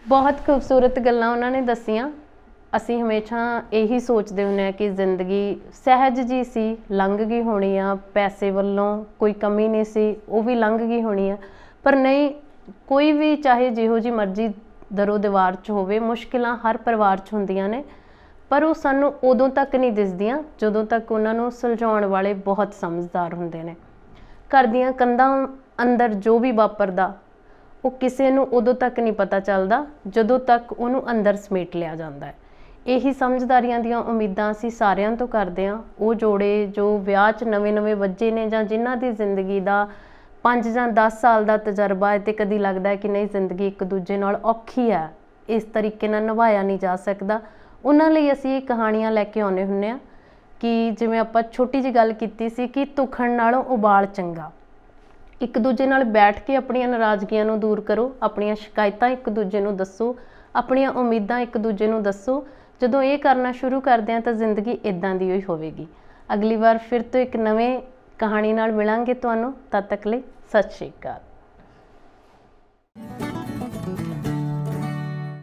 ਬਹੁਤ ਖੂਬਸੂਰਤ ਗੱਲਾਂ ਉਹਨਾਂ ਨੇ ਦੱਸੀਆਂ। ਅਸੀਂ ਹਮੇਸ਼ਾ ਇਹੀ ਸੋਚਦੇ ਹੁੰਦੇ ਹਾਂ ਕਿ ਜ਼ਿੰਦਗੀ ਸਹਿਜ ਜੀ ਸੀ, ਲੰਘ ਗਈ ਹੋਣੀ ਆ, ਪੈਸੇ ਵੱਲੋਂ ਕੋਈ ਕਮੀ ਨਹੀਂ ਸੀ, ਉਹ ਵੀ ਲੰਘ ਗਈ ਹੋਣੀ ਆ। ਪਰ ਨਹੀਂ, ਕੋਈ ਵੀ ਚਾਹੇ ਜਿਹੋ ਜਿਹੀ ਮਰਜ਼ੀ ਦਰੋ ਦੀਵਾਰ 'ਚ ਹੋਵੇ, ਮੁਸ਼ਕਿਲਾਂ ਹਰ ਪਰਿਵਾਰ 'ਚ ਹੁੰਦੀਆਂ ਨੇ, ਪਰ ਉਹ ਸਾਨੂੰ ਉਦੋਂ ਤੱਕ ਨਹੀਂ ਦਿਸਦੀਆਂ ਜਦੋਂ ਤੱਕ ਉਹਨਾਂ ਨੂੰ ਸੁਲਝਾਉਣ ਵਾਲੇ ਬਹੁਤ ਸਮਝਦਾਰ ਹੁੰਦੇ ਨੇ। ਘਰ ਦੀਆਂ ਕੰਧਾਂ ਅੰਦਰ ਜੋ ਵੀ ਵਾਪਰਦਾ ਉਹ ਕਿਸੇ ਨੂੰ ਉਦੋਂ ਤੱਕ ਨਹੀਂ ਪਤਾ ਚੱਲਦਾ ਜਦੋਂ ਤੱਕ ਉਹਨੂੰ ਅੰਦਰ ਸਮੇਟ ਲਿਆ ਜਾਂਦਾ ਹੈ। ਇਹੀ ਸਮਝਦਾਰੀਆਂ ਦੀਆਂ ਉਮੀਦਾਂ ਅਸੀਂ ਸਾਰਿਆਂ ਤੋਂ ਕਰਦੇ ਹਾਂ। ਉਹ ਜੋੜੇ ਜੋ ਵਿਆਹ 'ਚ ਨਵੇਂ ਵੱਜੇ ਨੇ ਜਾਂ ਜਿਨ੍ਹਾਂ ਦੀ ਜ਼ਿੰਦਗੀ ਦਾ 5 ਜਾਂ 10 ਸਾਲ ਦਾ ਤਜਰਬਾ ਹੈ ਅਤੇ ਕਦੀ ਲੱਗਦਾ ਹੈ ਕਿ ਨਹੀਂ ਜ਼ਿੰਦਗੀ ਇੱਕ ਦੂਜੇ ਨਾਲ ਔਖੀ ਹੈ, ਇਸ ਤਰੀਕੇ ਨਾਲ ਨਿਭਾਇਆ ਨਹੀਂ ਜਾ ਸਕਦਾ, ਉਹਨਾਂ ਲਈ ਅਸੀਂ ਇਹ ਕਹਾਣੀਆਂ ਲੈ ਕੇ ਆਉਂਦੇ ਹੁੰਦੇ ਹਾਂ ਕਿ ਜਿਵੇਂ ਆਪਾਂ ਛੋਟੀ ਜਿਹੀ ਗੱਲ ਕੀਤੀ ਸੀ ਕਿ ਧੁਖਣ ਨਾਲੋਂ ਉਬਾਲ ਚੰਗਾ। ਇੱਕ ਦੂਜੇ ਨਾਲ ਬੈਠ ਕੇ ਆਪਣੀਆਂ ਨਾਰਾਜ਼ਗੀਆਂ ਨੂੰ ਦੂਰ ਕਰੋ, ਆਪਣੀਆਂ ਸ਼ਿਕਾਇਤਾਂ ਇੱਕ ਦੂਜੇ ਨੂੰ ਦੱਸੋ, ਆਪਣੀਆਂ ਉਮੀਦਾਂ ਇੱਕ ਦੂਜੇ ਨੂੰ ਦੱਸੋ। ਜਦੋਂ ਇਹ ਕਰਨਾ ਸ਼ੁਰੂ ਕਰਦੇ ਹਾਂ ਤਾਂ ਜ਼ਿੰਦਗੀ ਇੱਦਾਂ ਦੀ ਹੀ ਹੋਵੇਗੀ। ਅਗਲੀ ਵਾਰ ਫਿਰ ਤੋਂ ਇੱਕ ਨਵੇਂ ਕਹਾਣੀ ਨਾਲ ਮਿਲਾਂਗੇ ਤੁਹਾਨੂੰ। ਤਦ ਤੱਕ ਲਈ ਸਤਿ ਸ਼੍ਰੀ ਅਕਾਲ।